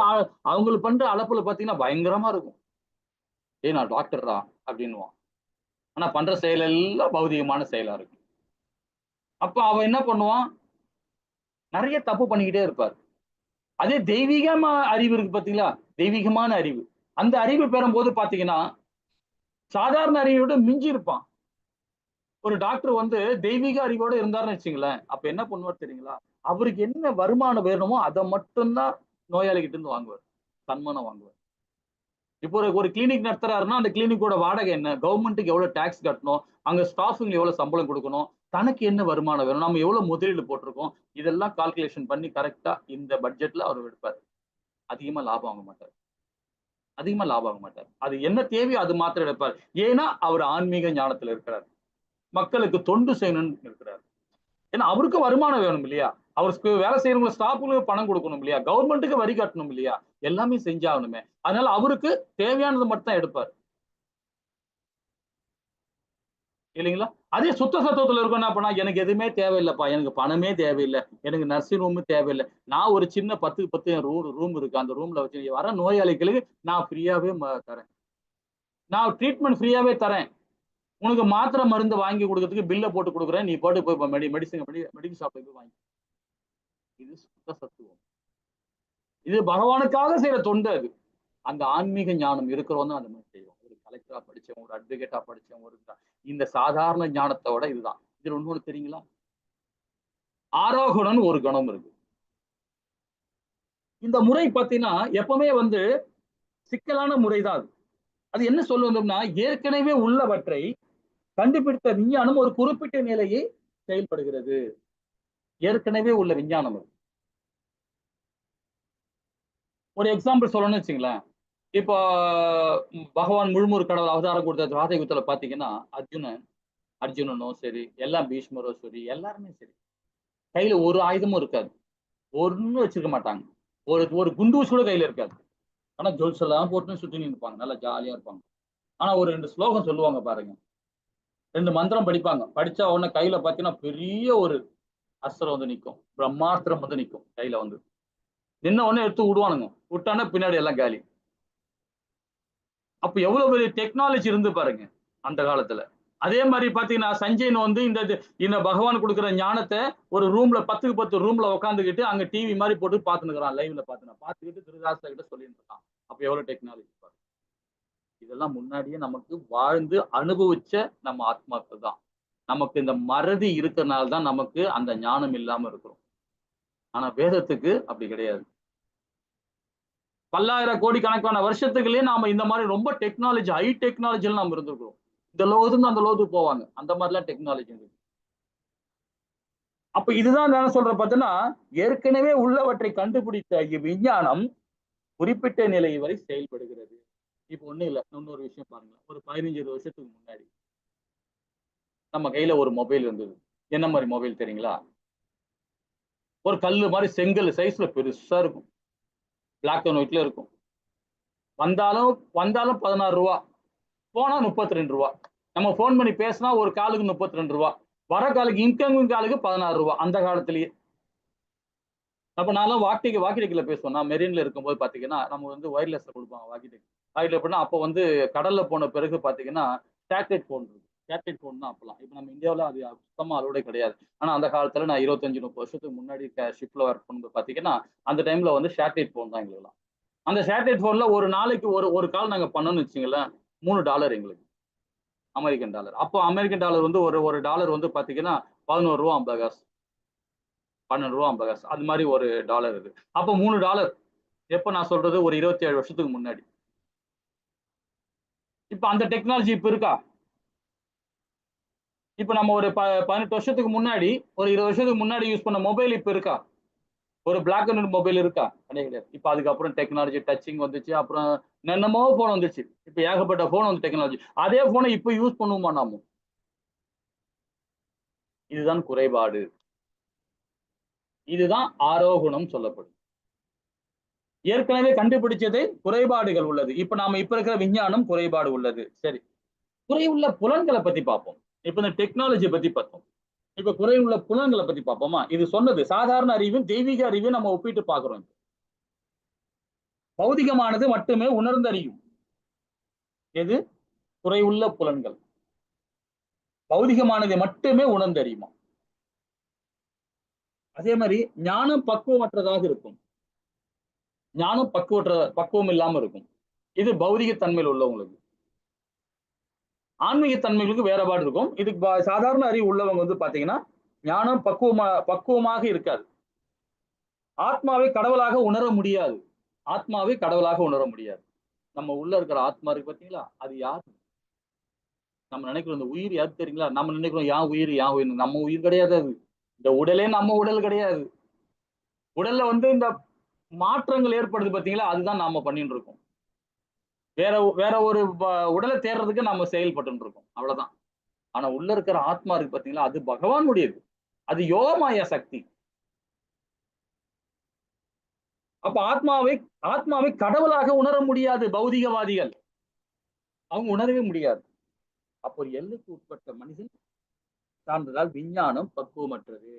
அவங்களுக்கு பண்ற அலப்பல பார்த்தீங்கன்னா பயங்கரமா இருக்கும். "ஏய் நான் டாக்டர்ரா" அப்படின்னுவான். ஆனா பண்ற செயல் எல்லாம் பௌதிகமான செயலா இருக்கும். அப்ப அவன் என்ன பண்ணுவான்? நெறைய தப்பு பண்ணிக்கிட்டே இருப்பார். அதே தெய்வீகமா அறிவு இருக்கு பார்த்தீங்களா? தெய்வீகமான அறிவு. அந்த அறிவு பெறும்போது பார்த்தீங்கன்னா, சாதாரண அறிவை விட மிஞ்சி இருப்பான். ஒரு டாக்டர் வந்து தெய்வீக அறிவோட இருந்தாருன்னு வச்சுங்களேன், அப்ப என்ன பண்ணுவார் தெரியுங்களா? அவருக்கு என்ன வருமானம் வேணுமோ அத மட்டும் தான் நோயாளிகிட்ட இருந்து வாங்குவார். சன்மானம் வாங்குவார். இப்போ ஒரு கிளினிக் நடத்துறாருன்னா, அந்த கிளினிக்கோட வாடகை என்ன? கவர்ன்மென்ட்க்கு எவ்வளவு டாக்ஸ் கட்டணும்? அங்க ஸ்டாஃப்ங்க எவ்வளவு சம்பளம் குடுக்கணும்? தனக்கு என்ன வருமானம் வேணும்? நம்ம எவ்வளவு முதலீடு போட்டிருக்கோம்? இதெல்லாம் கால்குலேஷன் பண்ணி கரெக்ட்டா இந்த பட்ஜெட்ல அவர் எடுப்பார். அதிகமா லாபம் வாங்க மாட்டார். அதிகமா லாபம் வாங்க மாட்டார். அது என்ன தேவையோ அது மாத்திரம் எடுப்பார். ஏன்னா, அவர் ஆன்மீக ஞானத்துல இருக்கிறார். மக்களுக்கு தொண்டு செய்யணும்னு இருக்கிறார். ஏன்னா அவருக்கும் வருமானம் வேணும் இல்லையா? அவருக்கு வேலை செய்யறவங்க ஸ்டாஃப்களுக்கு பணம் குடுக்கணும் இல்லையா? கவர்ன்மென்ட்க்கு வரி கட்டணும் இல்லையா? எல்லாமே செஞ்சாகணுமே. அதனால அவருக்கு தேவையானது மட்டும் தான் எடுப்பார். இல்லைங்களா? அதே சுத்த சத்துவத்துல இருக்கோம் என்ன பண்ணா, எனக்கு எதுவுமே தேவையில்லப்பா. எனக்கு பணமே தேவையில்ல. எனக்கு நர்சிங் ரூமும் தேவையில்ல. நான் ஒரு சின்ன 10க்கு 10 ரூம் இருக்கு. அந்த ரூம்ல வச்சு வர நோயாளிகளுக்கு நான் ஃப்ரீயாவே தரேன். நான் ட்ரீட்மெண்ட் ஃப்ரீயாவே தரேன். உனக்கு மாத்திரை மருந்து வாங்கி குடுக்கறதுக்கு பில்ல போட்டு குடுக்குறேன். நீ பாட்டுக்கு போய் மெடிக்கல் ஷாப்ல போய் வாங்கி. இது சுத்த சத்துவம். இது பகவானுக்காக செய்யற தொண்டு அது. அந்த ஆன்மீக ஞானம் இருக்கிறவன் தான் அந்த மாதிரி செய்வான். ஒரு கலெக்டரா படிச்சவன், ஒரு அட்வொகேட்டா படிச்சவன், இந்த சாதாரண ஞானத்தோட இதுதான். இதுல இன்னொன்னு தெரியுங்களா? ஆரோகணன் ஒரு கணம் இருக்கு. இந்த முறை பார்த்தீங்கன்னா, எப்பவுமே வந்து சிக்கலான முறைதான் அது. அது என்ன சொல்லுதுன்னா, ஏற்கனவே உள்ளவற்றை கண்டுபிடித்த விஞ்ஞானம் ஒரு குறிப்பிட்ட நிலையை செயல்படுகிறது. ஏற்கனவே உள்ள விஞ்ஞானம் அது. ஒரு எக்ஸாம்பிள் சொல்லணும்னு வச்சுங்களேன். இப்போ பகவான் முழுமுறு கடவுள் அவதாரம் கொடுத்த ராதை யுகத்துல பாத்தீங்கன்னா, அர்ஜுனனும் சரி, எல்லாம் பீஷ்மரும் சரி, எல்லாருமே சரி, கையில ஒரு ஆயுதமும் இருக்காது. ஒண்ணும் வச்சிருக்க மாட்டாங்க. ஒரு ஒரு குண்டூசி கூட கையில இருக்காது. ஆனா ஜுவல்ஸ் எல்லாம் போட்டுன்னு சுத்தின்னு இருப்பாங்க. நல்லா ஜாலியா இருப்பாங்க. ஆனா ஒரு 2 ஸ்லோகம் சொல்லுவாங்க பாருங்க. 2 மந்திரம் படிப்பாங்க. படிச்சா உடனே கையில பாத்தீங்கன்னா, பெரிய ஒரு அஸ்திரம் வந்து நிக்கும். பிரம்மாஸ்திரம் வந்து நிக்கும் கையில வந்து. நின்ன உடனே எடுத்து விடுவானுங்க. விட்டான்னா பின்னாடி எல்லாம் காலி. அப்ப எவ்வளவு பெரிய டெக்னாலஜி இருந்து பாருங்க அந்த காலத்துல. அதே மாதிரி பாத்தீங்கன்னா சஞ்சயன் வந்து இந்த பகவான் கொடுக்கிற ஞானத்தை ஒரு ரூம்ல 10க்கு 10 ரூம்ல உட்காந்துக்கிட்டு அங்க டிவி மாதிரி போட்டு பாத்துக்கிறான், லைவ்ல பாத்துக்கிட்டு திருதாசா கிட்ட சொல்லிட்டு இருக்கான். அப்ப எவ்வளவு டெக்னாலஜி பாருங்க. இதெல்லாம் முன்னாடியே நமக்கு வாழ்ந்து அனுபவிச்ச நம்ம ஆத்மாக்கள் தான். நமக்கு இந்த மறதி இருக்கிறனால தான் நமக்கு அந்த ஞானம் இல்லாம இருக்கிறோம். ஆனா வேதத்துக்கு அப்படி கிடையாது. பல்லாயிரம் கோடி கணக்கான வருஷத்துக்குள்ளே நாம இந்த மாதிரி ரொம்ப டெக்னாலஜி, ஹை டெக்னாலஜில நாம இருந்திருக்கிறோம். இந்த லோகத்துக்கு அந்த லோகத்துக்கு போவாங்க. அந்த மாதிரிலாம் டெக்னாலஜி இருக்கு. அப்ப இதுதான் நான் சொல்றேன் பார்த்தீங்கன்னா, ஏற்கனவே உள்ளவற்றை கண்டுபிடித்த விஞ்ஞானம் குறிப்பிட்ட நிலை வரை செயல்படுகிறது. இப்ப ஒண்ணும் இல்ல. இன்னொரு விஷயம் பாருங்க. ஒரு 15, 20 வருஷத்துக்கு முன்னாடி நம்ம கையில ஒரு மொபைல் இருந்தது. என்ன மாரி மொபைல் தெரியுங்களா? ஒரு கல்லு மாரி செங்கல் சைஸ்ல பெருசா இருக்கும். பிளாக் அண்ட் ஒயிட்ல இருக்கும். வந்தாலும் வந்தாலும் ரூ. 16 போனா ரூ. 32. நம்ம ஃபோன் பண்ணி பேசினா ஒரு காலுக்கு ரூ. 32. வர காலுக்கு இன்கமிங் காலுக்கு ரூ. 16 அந்த காலத்திலேயே. அப்ப நான்லாம் வாக்கி டாக்கில பேசுவேன். நான் மெரின்ல இருக்கும்போது பார்த்தீங்கன்னா, நம்ம வந்து வயர்லெஸ்ல குடுப்பாங்க வாக்கி டாக்கி. வாக்கி டாக்கி எப்படின்னா, அப்ப வந்து கடல்ல போன பிறகு பார்த்தீங்கன்னா, சேட்டலைட் ஃபோன் இருக்கு. சேட்டலைட் ஃபோன் தான் அப்பலாம். இப்ப நம்ம இந்தியாவுல அது சுத்தமா அலோடே கிடையாது. ஆனா அந்த காலத்துல நான் 25, 30 வருஷத்துக்கு முன்னாடி ஷிப்ல ஒர்க் பண்ணும்போது பார்த்தீங்கன்னா, அந்த டைம்ல வந்து சேட்டலைட் ஃபோன் தான் எங்களுக்கெல்லாம். அந்த சேட்டலைட் ஃபோன்ல ஒரு நாளைக்கு ஒரு கால் நாங்க பண்ணோம்னு வச்சுக்கங்களேன், $3 எங்களுக்கு. American dollar. அப்போ அமெரிக்கன் டாலர் வந்து ஒரு டாலர் வந்து பார்த்தீங்கன்னா, ரூ. 11.50. ரூ. 12.50. அது மாரி ஒரு டாலர் இது. அப்போ $3. எப்ப நான் சொல்றது ஒரு 27 வருஷத்துக்கு முன்னாடி. இப்ப அந்த டெக்னாலஜி இப்ப இருக்கா? இப்ப நம்ம ஒரு 18 வருஷத்துக்கு முன்னாடி, ஒரு 20 வருஷத்துக்கு முன்னாடி யூஸ் பண்ண மொபைல் இப்ப இருக்கா? ஒரு பிளாக் அண்ட் ஒயிட் மொபைல் இருக்கா? கிடையவே கிடையாது. இப்ப அதுக்கப்புறம் டெக்னாலஜி டச்சிங் வந்துச்சு. அப்புறம் என்னென்னமோ ஃபோன் வந்துச்சு. இப்ப ஏகப்பட்ட ஃபோன் வந்து டெக்னாலஜி. அதே ஃபோன இப்ப யூஸ் பண்ணுவோமா நாம? இதுதான் குறைபாடு. இதுதான் ஆரோகணம் சொல்லப்படும். ஏற்கனவே கண்டுபிடிச்சது குறைபாடுகள் உள்ளது. இப்ப இருக்கிற விஞ்ஞானம் குறைபாடு உள்ளது. சரி. குறைவுள்ள புலன்களை பத்தி பார்ப்போம். இப்ப இந்த டெக்னாலஜி பத்தி பார்த்தோம். இப்ப குறைவுள்ள புலன்களை பத்தி பார்ப்போமா? இது சொன்னது சாதாரண அறிவும், தெய்வீக அறிவையும் நம்ம ஒப்பிட்டு பார்க்கிறோம். பௌதிகமானது மட்டுமே உணர்ந்தறியும். எது? குறைவுள்ள புலன்கள். பௌதிகமானதை மட்டுமே உணர்ந்தறியுமா? அதே மாதிரி ஞானம் பக்குவமற்றதாக இருக்கும். ஞானம் பக்குவம் இல்லாம இருக்கும். இது பௌதிக தன்மையில் உள்ளவங்களுக்கு. ஆன்மீக தன்மைகளுக்கு வேறுபாடு இருக்கும். இதுக்கு சாதாரண அறிவு உள்ளவங்க வந்து பாத்தீங்கன்னா, ஞானம் பக்குவமாக இருக்காது. ஆத்மாவை கடவுளாக உணர முடியாது. ஆத்மாவை கடவுளாக உணர முடியாது. நம்ம உள்ள இருக்கிற ஆத்மா இருக்கு பாத்தீங்களா? அது யாரு? நம்ம நினைக்கிறோம் இந்த உயிர் யாரு தெரியுங்களா? நம்ம நினைக்கிறோம் யான் உயிர், யான் உயிர். நம்ம உயிர் கிடையாது அது. இந்த உடலே நம்ம உடல் கிடையாது. உடல்ல வந்து இந்த மாற்றங்கள் ஏற்படுது பாத்தீங்களா? அதுதான் நாம பண்ணிட்டு இருக்கோம். வேற வேற ஒரு உடலை தேடுறதுக்கு நாம செயல்பட்டு இருக்கோம். அவ்வளவுதான். ஆனா உள்ள இருக்கிற ஆத்மா இருக்கு பாத்தீங்களா? அது பகவானுடையது. அது யோகமாயா சக்தி. அப்ப ஆத்மாவை கடவுளாக உணர முடியாது பௌதிகவாதிகள். அவங்க உணரவே முடியாது. அப்ப ஒரு எல்லைக்கு உட்பட்ட மனிதன் சார்ந்ததால் விஞ்ஞானம் பக்குவமற்றது.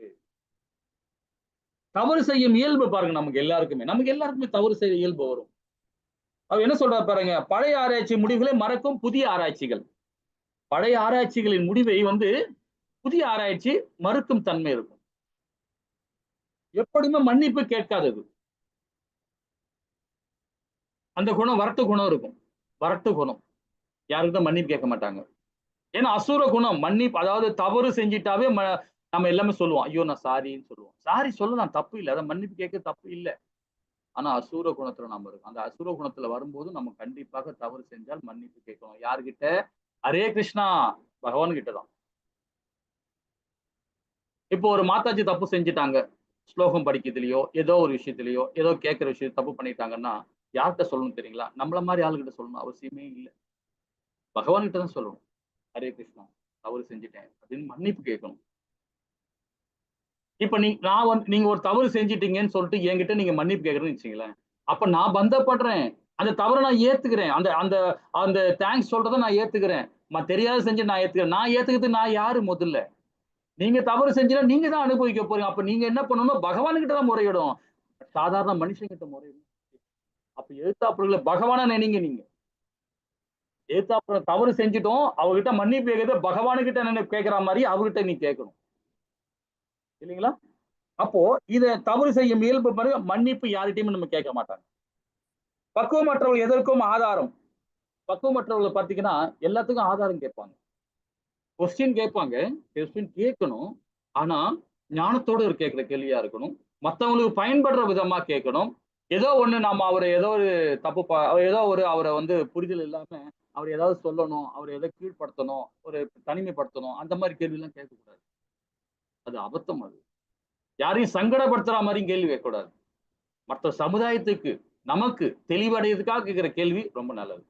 தவறு செய்யும் இயல்பு பாருங்க நமக்கு எல்லாருக்குமே தவறு செய்ய இயல்பு வரும். அவர் என்ன சொல்றாரு பாருங்க, பழைய ஆராய்ச்சி முடிவுகளை மறக்கும் புதிய ஆராய்ச்சிகள். பழைய ஆராய்ச்சிகளின் முடிவை வந்து புதிய ஆராய்ச்சி மறுக்கும் தன்மை இருக்கும். எப்படியுமே மன்னிப்பு கேட்காதது. அந்த குணம் வரட்டு குணம் இருக்கும். வரட்டு குணம். யாருக்கிட்ட மன்னிப்பு கேட்க மாட்டாங்க. ஏன்னா அசுர குணம் மன்னிப்பு, அதாவது தவறு செஞ்சிட்டாவே நம்ம எல்லாமே சொல்லுவோம். ஐயோ நான் சாரின்னு சொல்லுவோம். சாரி சொல்லலாம், தப்பு இல்ல. அத மன்னிப்பு கேட்க தப்பு இல்ல. ஆனா அசுர குணத்துல நாம இருக்கோம். அந்த அசுர குணத்துல வரும்போது நம்ம கண்டிப்பாக தவறு செஞ்சால் மன்னிப்பு கேட்கணும். யார்கிட்ட? ஹரே கிருஷ்ணா, பகவான் கிட்ட தான். இப்போ ஒரு மாதாஜி தப்பு செஞ்சுட்டாங்க. ஸ்லோகம் படிக்கிறதுலயோ ஏதோ ஒரு விஷயத்திலயோ ஏதோ கேட்கிற விஷயம் தப்பு பண்ணிட்டாங்கன்னா யார்கிட்ட சொல்லணும் தெரியுங்களா? நம்மள மாதிரி ஆளுகிட்ட சொல்லணும் அவசியமே இல்லை. பகவான் கிட்ட தான் சொல்லணும். ஹரே கிருஷ்ணா, தவறு செஞ்சுட்டேன் அப்படின்னு மன்னிப்பு கேட்கணும். இப்ப நான் வந்து நீங்க ஒரு தவறு செஞ்சிட்டீங்கன்னு சொல்லிட்டு என்கிட்ட நீங்க மன்னிப்பு கேட்கறேன்னு வச்சுங்களேன், அப்ப நான் பந்தப்படுறேன். அந்த தவறை நான் ஏத்துக்கிறேன். அந்த அந்த அந்த தேங்க்ஸ் சொல்றதை நான் ஏத்துக்கிறேன். தெரியாத செஞ்சு நான் ஏத்துக்கிறேன். நான் ஏத்துக்கிறது நான் யாரு முதல்ல? நீங்க தவறு செஞ்சா நீங்க தான் அனுபவிக்க போறீங்க. அப்ப நீங்க என்ன பண்ணணும்? பகவான் கிட்ட தான் முறையிடும். சாதாரண மனுஷங்க கிட்ட முறையிடும். அப்ப எதிர்த்தாப்புல பகவானா நினைங்க நீங்க. எதிர்த்தாப்புல தவறு செஞ்சுட்டோம். அவர்கிட்ட மன்னிப்பு கேட்கறது பகவானுகிட்ட என்ன கேட்கிற மாதிரி அவர்கிட்ட நீ கேட்கணும். இல்லைங்களா? அப்போ இத தவறு செய்யும் இயல்பு பாருங்க, மன்னிப்பு யார்கிட்டயும் நம்ம கேட்க மாட்டாங்க. பக்குவமற்றவர்கள் எதற்கும் ஆதாரம். பக்குவமற்றவர்கள் பார்த்தீங்கன்னா, எல்லாத்துக்கும் ஆதாரம் கேட்பாங்க. கொஸ்டின் கேட்பாங்க. கொஸ்டின் கேட்கணும். ஆனா, ஞானத்தோட கேட்கிற கேள்வியா இருக்கணும். மத்தவங்களுக்கு பயன்படுற விதமா கேட்கணும். ஏதோ ஒண்ணு நம்ம அவர ஏதோ ஒரு தப்பு ஏதோ ஒரு அவர வந்து புரிதல் இல்லாம, அவர ஏதாவது சொல்லணும், அவர ஏதோ கீழ்ப்படுத்தணும், ஒரு தனிமைப்படுத்தணும். அந்த மாரி கேள்விலாம் கேட்கக்கூடாது. அது அபத்தம் அது. யாரையும் சங்கடப்படுத்துற மாரியும் கேள்வி கேட்கக்கூடாது. மற்ற சமுதாயத்துக்கு, நமக்கு தெளிவடையறதுக்காக கேட்கிற கேள்வி ரொம்ப நல்லது.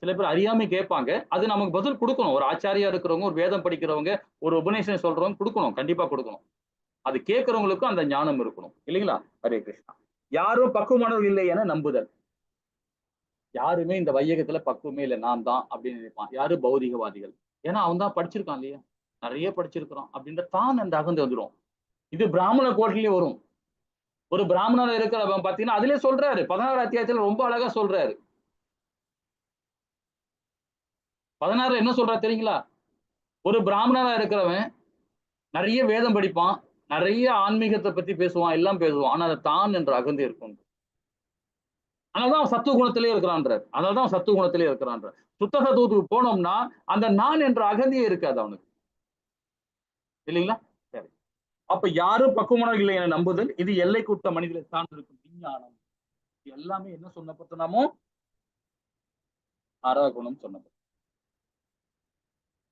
சில பேர் அறியாமை கேட்பாங்க. அது நமக்கு பதில் குடுக்கணும். ஒரு ஆச்சாரியா இருக்கிறவங்க, ஒரு வேதம் படிக்கிறவங்க, ஒரு உபநிஷதம் சொல்றவங்க குடுக்கணும். கண்டிப்பா குடுக்கணும். அது கேட்கிறவங்களுக்கும் அந்த ஞானம் இருக்கணும். இல்லைங்களா? ஹரே கிருஷ்ணா. யாரும் பக்குவமானவர்கள் இல்லை என நம்புதல். யாருமே இந்த வையகத்துல பக்குவமே இல்ல. நான் தான் அப்படின்னு நினைப்பான். யாரு? பௌதிகவாதிகள். ஏன்னா அவன் தான் படிச்சிருக்கான் இல்லையா? நிறைய படிச்சிருக்கிறான் அப்படின்ற தான் அந்த அகந்தை வந்துரும். இது பிராமண கோட்டிலேயே வரும். ஒரு பிராமணர் இருக்கிறவன் பாத்தீங்கன்னா, அதிலே சொல்றாரு. 16 அத்தியாயத்துல ரொம்ப அழகா சொல்றாரு. 16 என்ன சொல்றாரு தெரியுங்களா? ஒரு பிராமணரா இருக்கிறவன் நிறைய வேதம் படிப்பான். நிறைய ஆன்மீகத்தை பத்தி பேசுவான். எல்லாம் பேசுவான். ஆனா அது தான் என்ற அகந்தை இருக்கும். அதனாலதான் அவன் சத்துவ குணத்திலே இருக்கிறான்றார். அதனாலதான் அவன் சத்துவ குணத்திலே இருக்கிறான்றார். சுத்த சத்துவத்துக்கு போனோம்னா அந்த நான் என்ற அகந்தையே இருக்காது அவனுக்கு. இல்லைங்களா? சரி. அப்ப யாரும் பக்குவமானவர்கள் இல்லை என நம்புதல், இது எல்லைக்குட்பட்ட மனிதர்களை சார்ந்திருக்கும் விஞ்ஞானம். எல்லாமே என்ன சொன்னப்பட்ட நாமோ ஆறாகுணம் சொன்னது.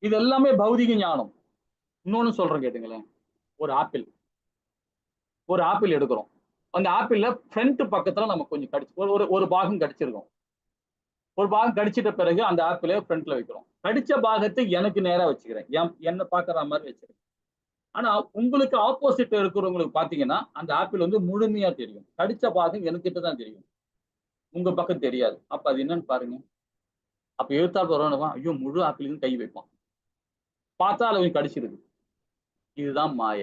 இது எல்லாமே பௌதிக ஞானம். இன்னொன்னு சொல்றேன் கேட்டுங்களேன். ஒரு ஆப்பிள் ஒரு ஆப்பிள் எடுக்கிறோம். அந்த ஆப்பிள்ல ஃப்ரண்ட் பக்கத்துல நம்ம கொஞ்சம் கடிச்சு ஒரு ஒரு பாகம் கடிச்சிருக்கோம். ஒரு பாகம் கடிச்சிட்ட பிறகு அந்த ஆப்பிளை ஃப்ரண்ட்ல வைக்கிறோம். கடிச்ச பாகத்தை எனக்கு நேரா வச்சுக்கிறேன். என்ன பாக்குற மாதிரி வச்சிருக்கேன். ஆனா உங்களுக்கு ஆப்போசிட் இருக்கிறவங்களுக்கு பாத்தீங்கன்னா அந்த ஆப்பிள் வந்து முழுமையா தெரியும். கடிச்ச பாகம் எனக்கிட்ட தான் தெரியும். உங்க பக்கம் தெரியாது. அப்ப அது என்னன்னு பாருங்க. அப்ப எழுத்தாப்பு வரவன் ஐயோ முழு ஆப்பிளுக்கும் கை வைப்பான். பார்த்தா அது கொஞ்சம் கடிச்சிருக்கு. இதுதான் மாய.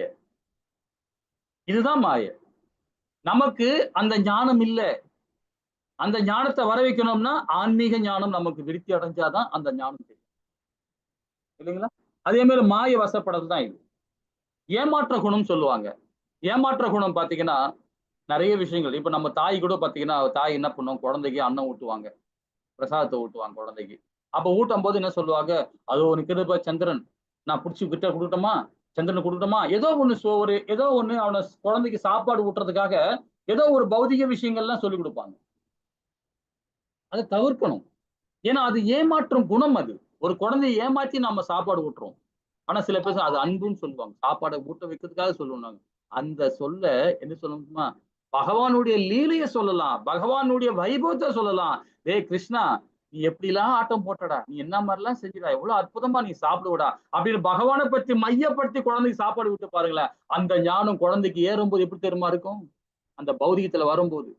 இதுதான் மாய. நமக்கு அந்த ஞானம் இல்ல. அந்த ஞானத்தை வர வைக்கணும்னா ஆன்மீக ஞானம் நமக்கு விருத்தி அடைஞ்சாதான் அந்த ஞானம் தெரியும். இல்லைங்களா? அதே மாதிரி மாய வசப்படுறது தான் இது. ஏமாற்ற குணம் சொல்லுவாங்க. ஏமாற்ற குணம் பாத்தீங்கன்னா நிறைய விஷயங்கள். இப்ப நம்ம தாய் கூட பாத்தீங்கன்னா தாய் என்ன பண்ணும்? குழந்தைக்கு அன்னம் ஊட்டுவாங்க. பிரசாதத்தை ஊட்டுவாங்க குழந்தைக்கு. அப்ப ஊட்டும் போது என்ன சொல்லுவாங்க? அதோ நிக்கிறப்ப சந்திரன். நான் புடிச்சு கிட்ட குடுக்கட்டுமா? சந்திரனை குடுக்கட்டுமா? ஏதோ ஒண்ணு ஒரு ஏதோ ஒண்ணு அவன குழந்தைக்கு சாப்பாடு ஊட்டுறதுக்காக ஏதோ ஒரு பௌதிக விஷயங்கள்லாம் சொல்லிக் கொடுப்பாங்க. அதை தவிர்க்கணும். ஏன்னா அது ஏமாற்றும் குணம் அது. ஒரு குழந்தையை ஏமாத்தி நாம சாப்பாடு ஊட்டுறோம். ஆனா சில பேர் அது அன்புன்னு சொல்லுவாங்க. சாப்பாடை ஊட்ட வைக்கிறதுக்காக சொல்லுவாங்க. அந்த சொல்ல என்ன சொல்லணுமா? பகவானுடைய லீலைய சொல்லலாம். பகவானுடைய வைபவத்தை சொல்லலாம். டேய் கிருஷ்ணா, நீ எப்படிலாம் ஆட்டம் போட்டடா? நீ என்ன மாதிரிலாம் செஞ்சுடா? எவ்வளவு அற்புதமா நீ சாப்பிடுவடா? அப்படின்னு பகவானை பத்தி மையப்படுத்தி குழந்தைக்கு சாப்பாடு விட்டு பாருங்களேன். அந்த ஞானம் குழந்தைக்கு ஏறும்போது எப்படி தெரியுமா இருக்கும்? அந்த பௌதிகத்துல வரும்போது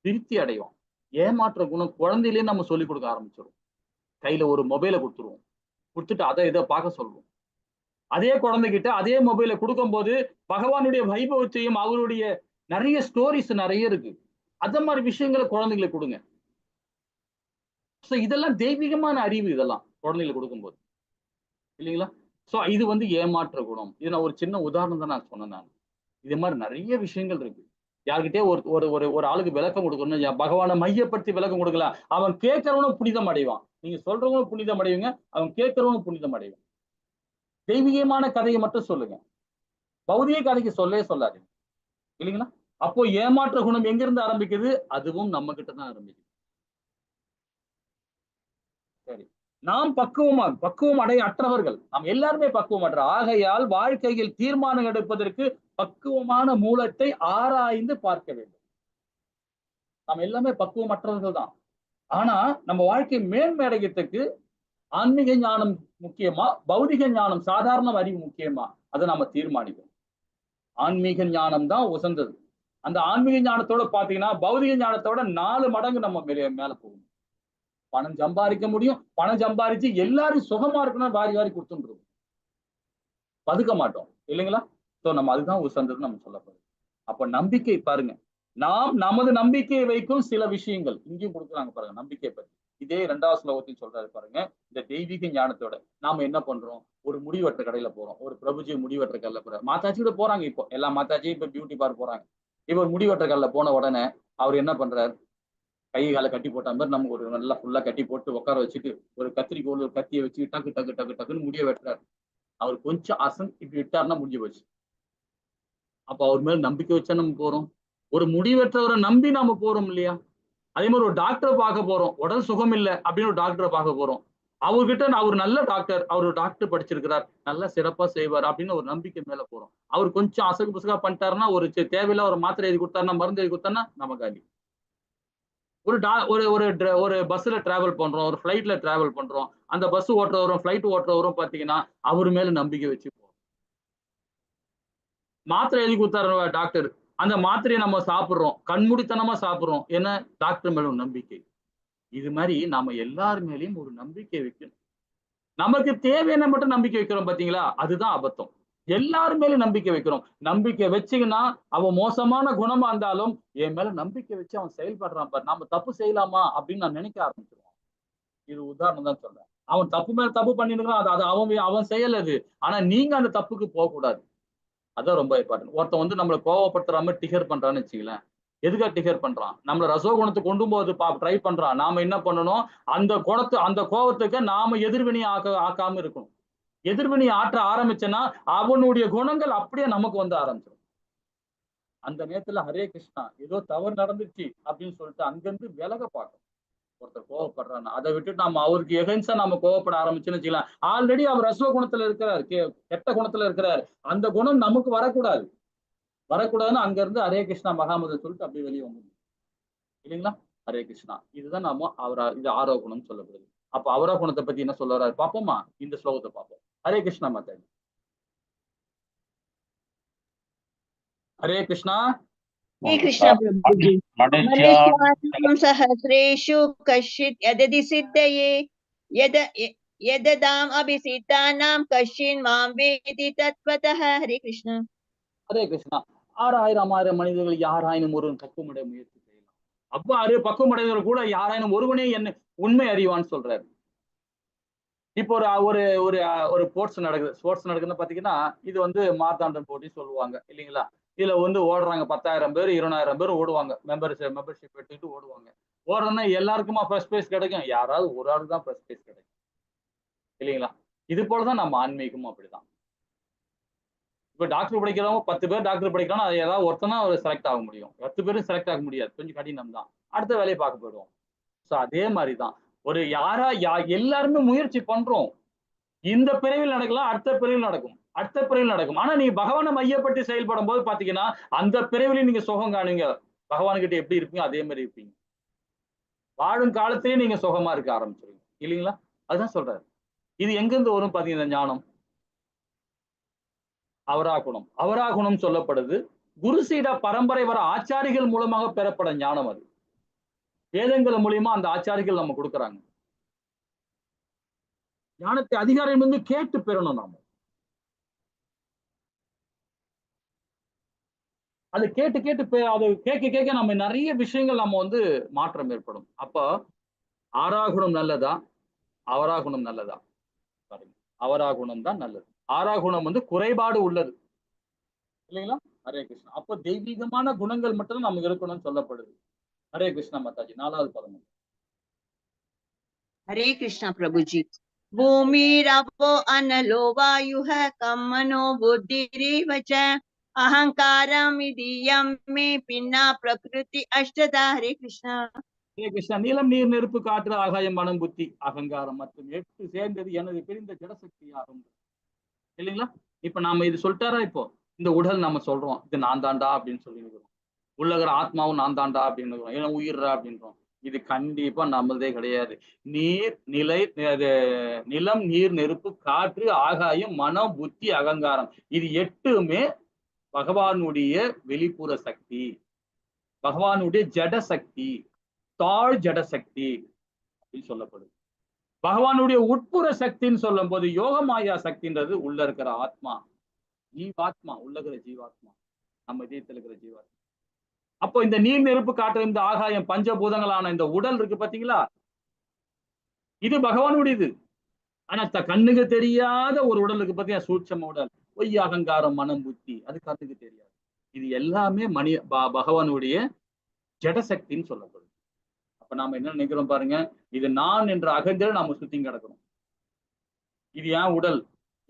திருப்தி அடையும். ஏமாற்ற குணம் குழந்தையிலேயே நம்ம சொல்லிக் கொடுக்க ஆரம்பிச்சிடும். கையில ஒரு மொபைலை கொடுத்துருவோம். கொடுத்துட்டு அதை இதை பார்க்க சொல்லுவோம். அதே குழந்தைகிட்ட அதே மொபைல கொடுக்கும்போது பகவானுடைய வைபவத்தையும் அவருடைய நிறைய ஸ்டோரிஸ் நிறைய இருக்கு. அந்த மாதிரி விஷயங்களை குழந்தைகளுக்கு கொடுங்க. சோ இதெல்லாம் தெய்வீகமான அறிவு இதெல்லாம் குழந்தைகளுக்கு கொடுக்கும்போது. இல்லைங்களா? சோ இது வந்து ஏமாற்ற குணம். இது நான் ஒரு சின்ன உதாரணம் தான் நான் சொன்னேன் நான். இது மாதிரி நிறைய விஷயங்கள் இருக்கு. யார்கிட்டயே ஒரு ஒரு ஒரு ஒரு ஆளுக்கு விளக்கம் கொடுக்கணும். பகவானை மையப்படுத்தி விளக்கம் கொடுக்கலாம். அவன் கேட்கிறவனும் புனிதம் அடைவான். நீங்க சொல்றவங்களும் புனிதம் அடைவீங்க. அவன் கேட்கிறவனும் புனிதம் அடைவான். தெய்வீகமான கதையை மட்டும் சொல்லுங்க. பௌதிக கதைக்கு சொல்லவே சொல்லாதீங்க. இல்லைங்களா? அப்போ ஏமாற்ற குணம் எங்கிருந்து ஆரம்பிக்குது? அதுவும் நம்ம கிட்ட தான் ஆரம்பிக்குது. சரி. நாம் பக்குவம் அடைய அற்றவர்கள். நாம் எல்லாருமே பக்குவம் அற்ற. ஆகையால் வாழ்க்கையில் தீர்மானம் எடுப்பதற்கு பக்குவமான மூலத்தை ஆராய்ந்து பார்க்க வேண்டும். நம்ம எல்லாமே பக்குவமற்றவர்கள் தான். ஆனா நம்ம வாழ்க்கை மேன்மையடைகிறதுக்கு ஆன்மீக ஞானம் முக்கியமா, பௌதிக ஞானம் சாதாரண அறிவு முக்கியமா, அதை நம்ம தீர்மானிக்கணும். ஆன்மீக ஞானம் தான் உசந்தது. அந்த ஆன்மீக ஞானத்தோட பாத்தீங்கன்னா பௌதிக ஞானத்தோட 4 மடங்கு நம்ம மேல போகணும். பணம் சம்பாதிக்க முடியும், பணம் சம்பாதிச்சு எல்லாரும் சுகமா இருக்கணும் வாரி வாரி கொடுத்துருவோம், பதுக்க மாட்டோம் இல்லைங்களா? சோ நம்ம அதுதான் உசந்தது நம்ம சொல்லப்படுது. அப்ப நம்பிக்கை பாருங்க, நாம் நமது நம்பிக்கையை வைக்கும் சில விஷயங்கள் இங்கேயும் கொடுக்குறாங்க பாருங்க. நம்பிக்கை பத்தி இதே 2வது ஸ்லோகத்தையும் சொல்றாரு பாருங்க. இந்த தெய்வீக ஞானத்தோட நாம என்ன பண்றோம்? ஒரு முடிவெற்ற கடையில போறோம், ஒரு பிரபுஜி முடிவெற்ற கல்ல போறாரு, மாதாஜி கூட போறாங்க. இப்போ எல்லா மாதாஜியும் இப்ப பியூட்டி பார்லர் போறாங்க. இப்ப ஒரு முடிவெற்ற கல்ல போன உடனே அவர் என்ன பண்றாரு? கை காலை கட்டி போட்ட மாதிரி நமக்கு ஒரு நல்லா ஃபுல்லா கட்டி போட்டு உட்கார வச்சுட்டு ஒரு கத்திரிக்கோள் ஒரு கத்தியை வச்சு டக்கு டக்கு டக்கு டக்குன்னு முடிய வெட்டுறாரு. அவர் கொஞ்சம் இப்படி விட்டாருன்னா முடிஞ்சு போச்சு. அப்ப அவர் மேல நம்பிக்கை வச்சா நம்ம போறோம். ஒரு முடிவெற்றவரை நம்பி நாம போறோம் இல்லையா? அதே மாதிரி ஒரு டாக்டரை பார்க்க போறோம், உடல் சுகம் இல்லை அப்படின்னு ஒரு டாக்டரை பார்க்க போறோம். அவர்கிட்ட அவர் நல்ல டாக்டர், அவர் டாக்டர் படிச்சிருக்கிறார், நல்லா சிறப்பா செய்வார் அப்படின்னு ஒரு நம்பிக்கை மேல போறோம். அவர் கொஞ்சம் அசகு புசகா பண்ணிட்டாருன்னா, ஒரு தேவையில்ல ஒரு மாத்திரை எழுதி கொடுத்தாருன்னா, மருந்து எழுதி கொடுத்தாருன்னா நம்ம காலி. ஒரு பஸ்ல டிராவல் பண்றோம், ஒரு ஃபிளைட்ல டிராவல் பண்றோம், அந்த பஸ் ஓட்டுறவரும் ஃபிளைட் ஓட்டுறவரும் பாத்தீங்கன்னா அவர் மேல நம்பிக்கை வச்சு போறோம். மாத்திரை எழுதி கொடுத்தாரு டாக்டர், அந்த மாத்திரையை நம்ம சாப்பிடுறோம், கண்மூடித்தனமா சாப்பிடுறோம். ஏன்னா டாக்டர் மேல நம்பிக்கை. இது மாதிரி நாம எல்லார் மேலயும் ஒரு நம்பிக்கை வைக்கணும். நமக்கு தேவையான மட்டும் நம்பிக்கை வைக்கிறோம் பாத்தீங்களா, அதுதான் அபத்தம். எல்லாரும் மேலும் நம்பிக்கை வைக்கிறோம். நம்பிக்கை வச்சீங்கன்னா அவன் மோசமான குணமா இருந்தாலும் என் மேல நம்பிக்கை வச்சு அவன் செயல்படுறான் பாரு, நாம தப்பு செய்யலாமா அப்படின்னு நான் நினைக்க ஆரம்பிச்சிருவான். இது உதாரணம் தான் சொல்றேன். அவன் தப்பு மேல தப்பு பண்ணிருக்கான், அது அவன் செயல் அது. ஆனா நீங்க அந்த தப்புக்கு போக கூடாது. அதான் ரொம்ப இம்பார்ட்டன்ட். ஒருத்தன் வந்து நம்மளை கோவப்படுத்துறாம டிகர் பண்றான்னு வச்சுங்களேன், எதுக்காக டிகர் பண்றான்? நம்மள ரசோகுணத்தை கொண்டு போது ட்ரை பண்றான். நாம என்ன பண்ணணும்? அந்த கோவத்துக்கு நாம எதிர்வினை ஆக்காம இருக்கணும். எதிர்வினை ஆற்ற ஆரம்பிச்சேன்னா அவனுடைய குணங்கள் அப்படியே நமக்கு வந்து ஆரம்பிச்சிடும். அந்த நேரத்துல ஹரே கிருஷ்ணா ஏதோ தவறு நடந்துச்சு அப்படின்னு சொல்லிட்டு அங்கிருந்து விலக பார்க்கணும். ஒருத்தர் கோவப்படுறான்னா அதை விட்டுட்டு நம்ம அவருக்கு எகென்ஸ்டா நம்ம கோவப்பட ஆரம்பிச்சுன்னு வச்சுக்கலாம். ஆல்ரெடி அவர் ரசோ குணத்துல இருக்கிறார், கெட்ட குணத்துல இருக்கிறார். அந்த குணம் நமக்கு வரக்கூடாது. வரக்கூடாதுன்னு அங்க இருந்து ஹரே கிருஷ்ணா மகாமதம் சொல்லிட்டு அப்படியே வெளியே வந்து இல்லைங்களா? ஹரே கிருஷ்ணா. இதுதான் நாம இது ஆரோக குணம் சொல்லப்படுது. அப்ப அவரோக குணத்தை பத்தி என்ன சொல்ல வர்றாரு பாப்போமா? இந்த ஸ்லோகத்தை பார்ப்போம். ஹரே கிருஷ்ணா மாதாஜி. हरे कृष्णा। हे कृष्ण प्रभुजी। मनुष्याणां सहस्रेषु कश्चित् यदति सिद्धये यददाम् अभिसितानां कश्चिन् मां वेति तत्त्वतः। हरे कृष्ण। हरे कृष्णा। 6000 மனிதர்கள் யாராயினும் ஒருவன் பக்குவமடைய முயற்சி செய்யலாம். அவ்வாறு பக்குவமடைந்தவர்கள் கூட யாராயினும் ஒருவனே என்ன உண்மை அறிவான்னு சொல்றாரு. இப்போ ஒரு ஒரு ஒரு ஸ்போர்ட்ஸ் நடக்குதுன்னு பாத்தீங்கன்னா, இது வந்து மார்த்தாண்டன் போட்டி சொல்லுவாங்க இல்லைங்களா? இதுல வந்து ஓடுறாங்க 10,000 பேர் 20,000 பேர் ஓடுவாங்க. மெம்பர்ஷிப் எடுத்துட்டு ஓடுவாங்க. ஓடுறதுன்னா எல்லாருக்குமா ஃபர்ஸ்ட் பிரைஸ் கிடைக்கும்? யாராவது ஒரு ஆள் தான் ஃபர்ஸ்ட் பிரைஸ் கிடைக்கும் இல்லைங்களா? இது போலதான் நம்ம ஆன்மீகமும் அப்படிதான். இப்ப டாக்டர் படிக்கிறவங்க 10 பேர் டாக்டர் படிக்கிறாங்க, அது ஏதாவது ஒருத்தனா செலக்ட் ஆக முடியும். 10 பேரும் செலக்ட் ஆக முடியாது, கொஞ்சம் கடினம் தான். அடுத்த வேலையை பார்க்க போயிடுவோம். சோ அதே மாதிரிதான் ஒரு எல்லாருமே முயற்சி பண்றோம். இந்த பிரிவில் நடக்கலாம், அடுத்த பிரிவில் நடக்கும், அடுத்த பிரிவில் நடக்கும். ஆனா நீங்க பகவானை மையப்பட்டு செயல்படும் போது பாத்தீங்கன்னா அந்த பிரிவிலையும் நீங்க சுகம் காணுங்க. பகவான் கிட்ட எப்படி இருப்பீங்க அதே மாதிரி இருப்பீங்க. வாழும் காலத்திலேயே நீங்க சுகமா இருக்க ஆரம்பிச்சிருவீங்க இல்லைங்களா? அதுதான் சொல்றாரு. இது எங்க இருந்து வரும் பாத்தீங்கன்னா ஞானம் அவராகுணம். அவராகுணம் சொல்லப்படுது குருசீட பரம்பரை வர ஆச்சாரிகள் மூலமாக பெறப்பட ஞானம். அது வேதங்கள் மூலியமா அந்த ஆச்சாரிகள் நம்ம கொடுக்குறாங்க. ஞானத்தை அதிகாரம் வந்து கேட்டு பெறணும். நாம அது கேட்டு அது கேட்க நம்ம நிறைய விஷயங்கள் நம்ம வந்து மாற்றம் ஏற்படும். அப்ப ஆறாகுணம் நல்லதா அவராகுணம் நல்லதா? அவராகுணம் தான் நல்லது. ஆறாகுணம் வந்து குறைபாடு உள்ளது இல்லைங்களா? ஹரே கிருஷ்ணா. அப்ப தெய்வீகமான குணங்கள் மட்டும் நமக்கு இருக்கணும்னு சொல்லப்படுது. हरे कृष्णा माताजी। 4வது பதம். हरे कृष्णा प्रभुजी। भूमिरपो अनलो वायुः कम्मनो बुद्धिरिव च अहंकारमिदीयं मे पिन्ना प्रकृति अष्टधा। हरे कृष्णा। हरे कृष्णा। நீலம் நீர் நெருப்பு காற்று ஆகாயம் மனம் புத்தி அகங்காரம் மற்றும் 8 சேர்ந்தது எனது பிரிந்த ஜடசக்தி ஆகும் இல்லைங்களா? இப்ப நாம இது சொல்லிட்டாரா? இப்போ இந்த உடல் நம்ம சொல்றோம் இது நான் தாண்டா அப்படின்னு சொல்லிருக்கிறோம். உள்ளகிற ஆத்மாவும் நான் தாண்டா அப்படின்னு ஏன்னா உயிர்றா அப்படின்றோம். இது கண்டிப்பா நம்மளதே கிடையாது. நீர், நிலை, அது நிலம், நீர், நெருப்பு, காற்று, ஆகாயம், மனம், புத்தி, அகங்காரம். இது 8மே பகவானுடைய வெளிப்புற சக்தி. பகவானுடைய ஜட சக்தி, தாழ் ஜட சக்தி அப்படின்னு சொல்லப்படுது. பகவானுடைய உட்புற சக்தின்னு சொல்லும் போது யோக மாயா சக்தின்றது உள்ள இருக்கிற ஆத்மா, ஜீவாத்மா, உள்ள இருக்கிற ஜீவாத்மா, நம்ம இதயத்தில் இருக்கிற ஜீவாத்மா. அப்போ இந்த நீர், நெருப்பு, காற்று, இந்த ஆகாயம், பஞ்சபூதங்களான இந்த உடல் இருக்கு பாத்தீங்களா, இது பகவானுடையது. ஆனா கண்ணுக்கு தெரியாத ஒரு உடலுக்கு பாத்தீங்கன்னா சூட்சம உடல், பொய், அகங்காரம், மனம், புத்தி, அது கண்ணுக்கு தெரியாது. இது எல்லாமே பகவானுடைய ஜடசக்தின்னு சொல்லப்படுது. அப்ப நாம என்ன நினைக்கிறோம் பாருங்க, இது நான் என்ற அகந்தில நாம சுத்தி கிடக்கிறோம். இது என் உடல்,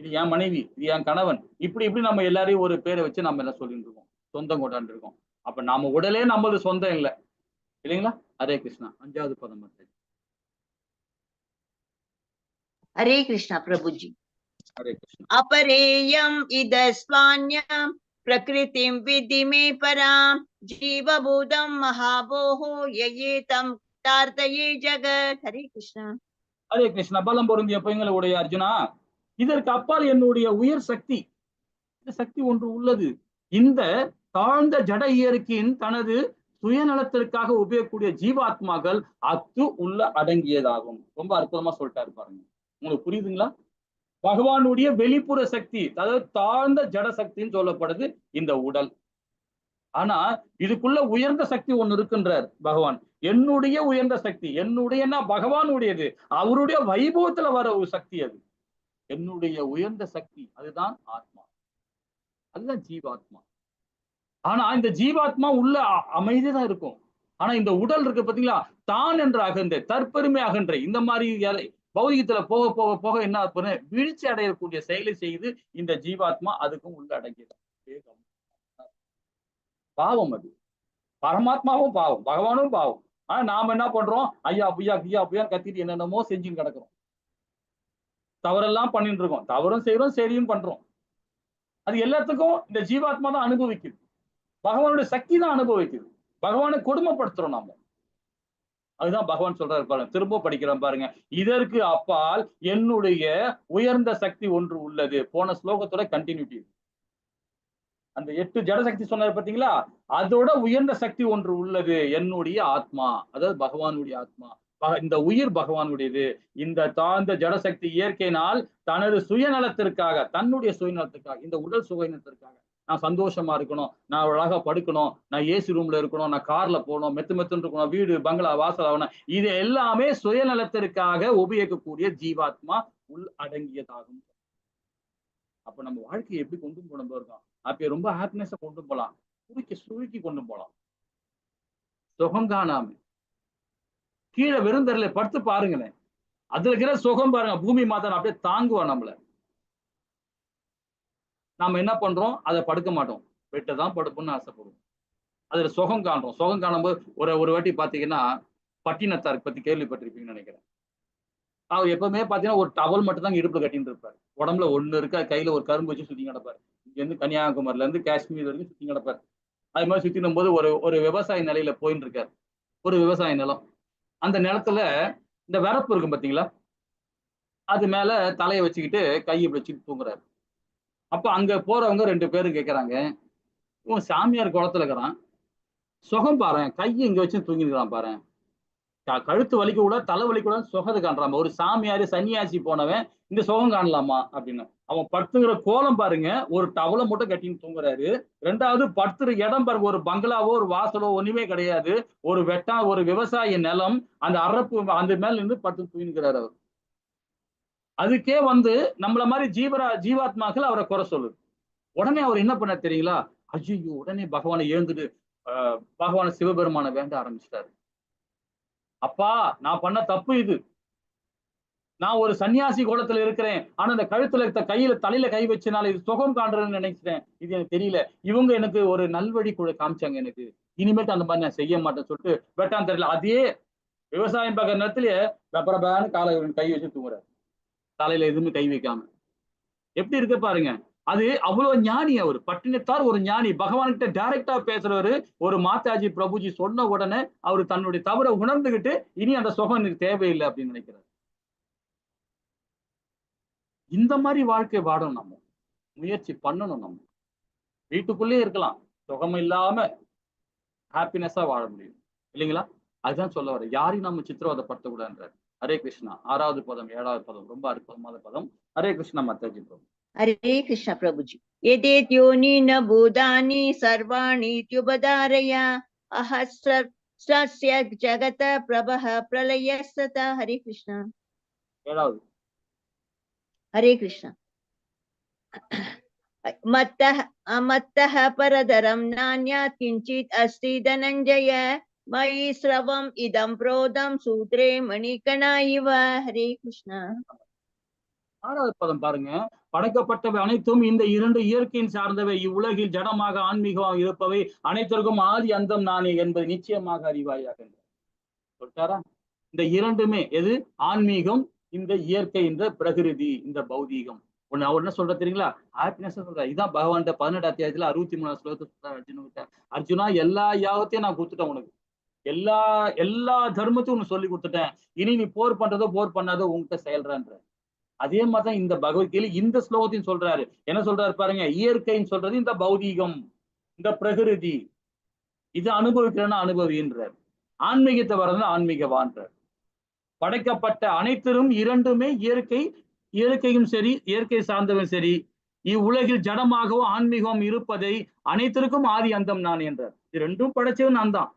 இது என் மனைவி, இது என் கணவன், இப்படி இப்படி நம்ம எல்லாரையும் ஒரு பேரை வச்சு நம்ம எல்லாம் சொல்லிட்டு இருக்கோம், சொந்தம் கொண்டாண்டு இருக்கோம். அப்ப நம்ம உடலே நம்மளது சொந்தம் இல்லை, இல்லைங்களா? ஹரே கிருஷ்ணா. 5வது பதம் மட்டும். हरे कृष्णा प्रभुजी। हरे कृष्णा। अपरेयम् इदस्वान्यं प्रकृतिं विद्धि मे परां जीवभूतं महाबोः ययेतं तार्तये जगत्। हरे कृष्णा। ஹரே கிருஷ்ணா. பலம் பொருந்திய பையங்களுடைய அர்ஜுனா, இதற்கு அப்பால் என்னுடைய உயர் சக்தி, இந்த சக்தி ஒன்று உள்ளது. இந்த தாழ்ந்த ஜட இயற்கையின் தனது சுயநலத்திற்காக உபயோகக்கூடிய ஜீவாத்மாக்கள் அத்து உள்ள அடங்கியதாகும். ரொம்ப அற்புதமா சொல்லிட்டாரு பாருங்க. உங்களுக்கு புரியுதுங்களா? பகவானுடைய வெளிப்புற சக்தி, அதாவது தாழ்ந்த ஜட சக்தின்னு சொல்லப்படுது இந்த உடல். ஆனா இதுக்குள்ள உயர்ந்த சக்தி ஒண்ணு இருக்குன்றார் பகவான். என்னுடைய உயர்ந்த சக்தி, என்னுடையனா பகவானுடையது, அவருடைய வைபவத்துல வர ஒரு சக்தி அது. என்னுடைய உயர்ந்த சக்தி அதுதான் ஆத்மா, அதுதான் ஜீவாத்மா. ஆனா இந்த ஜீவாத்மா உள்ள அமைதிதான் இருக்கும். ஆனா இந்த உடல் இருக்கு பாத்தீங்களா, தான் என்ற அகந்தை, தற்பெருமை அகன்றை, இந்த மாதிரி பௌதிகத்துல போக போக போக என்ன ஆகுது, வீழ்ச்சி அடையக்கூடிய செயலை செய்து இந்த ஜீவாத்மா அதுக்கும் உள்ள அடங்கியது. பாவம் அது. பரமாத்மாவும் பாவம், பகவானும் பாவம். ஆனா நாம என்ன பண்றோம், ஐயா புய்யா கியா புய்யா கத்திட்டு என்னென்னமோ செஞ்சுன்னு கிடக்குறோம். தவறெல்லாம் பண்ணிட்டு இருக்கோம், தவறும் செய்யறோம், சரியும் பண்றோம். அது எல்லாத்துக்கும் இந்த ஜீவாத்மா தான் அனுபவிக்குது, பகவானுடைய சக்தி தான் அனுபவிக்குது. பகவானை கொடுமைப்படுத்துறோம் நாம. அதுதான் பகவான் சொல்றாரு பாருங்க, திரும்ப படிக்கிறோம் பாருங்க. இதற்கு அப்பால் என்னுடைய உயர்ந்த சக்தி ஒன்று உள்ளது. போன ஸ்லோகத்தோட கண்டினியூட்டி. அந்த 8 ஜடசக்தி சொன்னாரு பாத்தீங்களா, அதோட உயர்ந்த சக்தி ஒன்று உள்ளது, என்னுடைய ஆத்மா, அதாவது பகவானுடைய ஆத்மா. இந்த உயிர் பகவானுடையது. இந்த தாழ்ந்த ஜடசக்தி இயற்கையினால் தனது சுயநலத்திற்காக, தன்னுடைய சுயநலத்திற்காக, இந்த உடல் சுயநலத்திற்காக, நான் சந்தோஷமா இருக்கணும், நான் அழகா படுக்கணும், நான் ஏசி ரூம்ல இருக்கணும், நான் கார்ல போகணும், மெத்துன்னு இருக்கணும், வீடு பங்களா வாசல் ஆகணும், இது எல்லாமே சுயநலத்திற்காக உபயோகிக்கக்கூடிய ஜீவாத்மா உள் அடங்கியதாகும். அப்ப நம்ம வாழ்க்கையை எப்படி கொண்டு போன இருக்கோம், அப்ப ரொம்ப ஹாப்பினஸ கொண்டு போலாம், சுருக்கி கொண்டு போலாம். சுகம் காணாம கீழே வெறுந்தரில படுத்து பாருங்களேன், அதுல இருக்கிற சுகம் பாருங்க, பூமி மாதா அப்படியே தாங்குவா நம்மள. நாம என்ன பண்றோம், அதை படுக்க மாட்டோம், பெட்டதான் படுப்போம்னு ஆசைப்படுவோம். அதுல சுகம் காண்றோம். சுகம் காணும்போது ஒரு வாட்டி பாத்தீங்கன்னா, பட்டினத்தார் பத்தி கேள்விப்பட்டிருப்பீங்கன்னு நினைக்கிறேன். அவர் எப்பவுமே பாத்தீங்கன்னா ஒரு டவல் மட்டும் தான் இடுப்புல கட்டிட்டு இருப்பாரு, உடம்புல ஒண்ணு இருக்கா, கையில ஒரு கரும்பு வச்சு சுத்தி கிடப்பாரு. இங்க இருந்து கன்னியாகுமரியில இருந்து காஷ்மீர் வரைக்கும் சுத்தி கிடப்பாரு. அது மாதிரி சுத்தினும் போது ஒரு விவசாய நிலையில போயின்னு இருக்காரு, ஒரு விவசாய நிலம். அந்த நிலத்துல இந்த வரப்பு இருக்கும் பாத்தீங்களா, அது மேல தலையை வச்சுக்கிட்டு கையை இப்படி வச்சுட்டு தூங்குறாரு. அப்ப அங்க போறவங்க 2 பேரும் கேட்கறாங்க, இவன் சாமியார் குளத்துல இருக்கிறான், சுகம் பாரு, கையை இங்க வச்சு தூங்கிக்கிறான் பாரு, கழுத்து வலிக்க கூட தலை வலிக்க கூட சுகத்தை காண்றான். ஒரு சாமியாரு சன்னியாசி போனவன் இந்த சுகம் காணலாமா அப்படின்னு. அவன் படுத்துங்கிற கோலம் பாருங்க, ஒரு டவலை மட்டும் கட்டின்னு தூங்குறாரு. 2வது படுத்துற இடம் பாருங்க, ஒரு பங்களாவோ ஒரு வாசலோ ஒண்ணுமே கிடையாது, ஒரு விவசாய நிலம், அந்த அரப்பு அந்த மேல இருந்து படுத்து தூங்கிக்கிறாரு அவர். அதுக்கே நம்மள மாதிரி ஜீவாத்மாக்கள் அவரை குறை சொல்லுது. உடனே அவர் என்ன பண்ண தெரியுங்களா, ஐயோ, உடனே பகவானை எழுந்துட்டு பகவான சிவபெருமான வேண்ட ஆரம்பிச்சிட்டாரு. அப்பா, நான் பண்ண தப்பு இது, நான் ஒரு சன்னியாசி கோலத்துல இருக்கிறேன், ஆனா இந்த கழுத்துல இருக்க கையில தலையில கை வச்சனால இது சுகம் காண்றேன்னு நினைச்சிட்டேன், இது எனக்கு தெரியல, இவங்க எனக்கு ஒரு நல்வழி கூட காமிச்சாங்க, எனக்கு இனிமேட்டு அந்த மாதிரி நான் செய்ய மாட்டேன்னு சொல்லிட்டு வெட்டான் தெரியல அதே விவசாயம் பார்க்கற நேரத்திலேயே வெப்பரபான்னு காலை கை வச்சு தூங்குறாரு, தலையில எதுவுமே கை வைக்காம. எப்படி இருக்கு பாருங்க, அது அவ்வளவு ஞானி. அவர் பட்டினத்தார் ஒரு ஞானி, பகவான்கிட்ட டைரக்டா பேசுறவரு. ஒரு மாதாஜி பிரபுஜி சொன்ன உடனே அவர் தன்னுடைய தவறை உணர்ந்துகிட்டு இனி அந்த சுகம் எனக்கு தேவையில்லை அப்படின்னு நினைக்கிறார். இந்த மாதிரி வாழ்க்கை வாழணும். நம்ம முயற்சி பண்ணணும். நம்ம வீட்டுக்குள்ளே இருக்கலாம், சுகம் இல்லாம ஹாப்பினஸா வாழ முடியும் இல்லைங்களா? அதுதான் சொல்ல வர. யாரையும் நம்ம சித்திரவதைப்படுத்தக்கூடாதுன்றார். ஹரே கிருஷ்ணா. 6வது பதம் 7வது பதம் ரொம்ப அற்புதமான பதம். ஹரே கிருஷ்ணா மாதாஜி பிரபு. हरे कृष्ण प्रभुजी। यदेत्योनि न भूतानि सर्वाणि त्युपधारय अहस्रस्य जगत प्रभः प्रलयस्तथा। हरे कृष्ण। 7வது. हरे कृष्ण। मत्तः परधरं नान्यत् किञ्चित् अस्ति धनञ्जय मयि स्रवम् इदं प्रोदं सूत्रे मणिकणा इव। हरे कृष्ण। 6வது பதம் பாருங்க. படைக்கப்பட்டவை அனைத்தும் இந்த 2 இயற்கையின் சார்ந்தவை. இவ்வுலகில் ஜடமாக ஆன்மீகமாக இருப்பவை அனைத்திற்கும் ஆதி அந்தம் நானே என்பது நிச்சயமாக அறிவாயாக சொல்லிட்டாரா? இந்த 2மே எது? ஆன்மீகம், இந்த இயற்கை, இந்த பிரகிருதி, இந்த பௌதீகம். அவர் என்ன சொல்ற தெரியுங்களா? ஹாப்பினஸ் சொல்ற. இதான் பகவான் 18 அத்தியாயத்துல 63வது ஸ்லோகத்தை சொல்றார் அர்ஜுனகிட்ட. அர்ஜுனா, எல்லா யாகத்தையும் நான் கொடுத்துட்டேன் உனக்கு. எல்லா எல்லா தர்மத்தையும் உனக்கு சொல்லி கொடுத்துட்டேன். இனி நீ போர் பண்றதோ போர் பண்ணாதோ உன்கிட்ட செயல்றான்ற. அதே மாதிரிதான் இந்த பகவத்கீதை இந்த ஸ்லோகத்தையும் சொல்றாரு. என்ன சொல்றாரு பாருங்க. இயற்கைன்னு சொல்றது இந்த பௌதீகம், இந்த பிரகிருதி. இது அனுபவிக்கிறேன்னா அனுபவின்றார். ஆன்மீகத்தை வர்றதுன்னா ஆன்மீகவான்றார். படைக்கப்பட்ட அனைத்திலும் 2மே இயற்கை, இயற்கையும் சரி இயற்கை சார்ந்தவன் சரி, இவ்வுலகில் ஜடமாகவும் ஆன்மீகம் இருப்பதை அனைத்திற்கும் ஆதி அந்தம் நான் என்றார். இது 2ம் படைச்சவன் நான் தான்.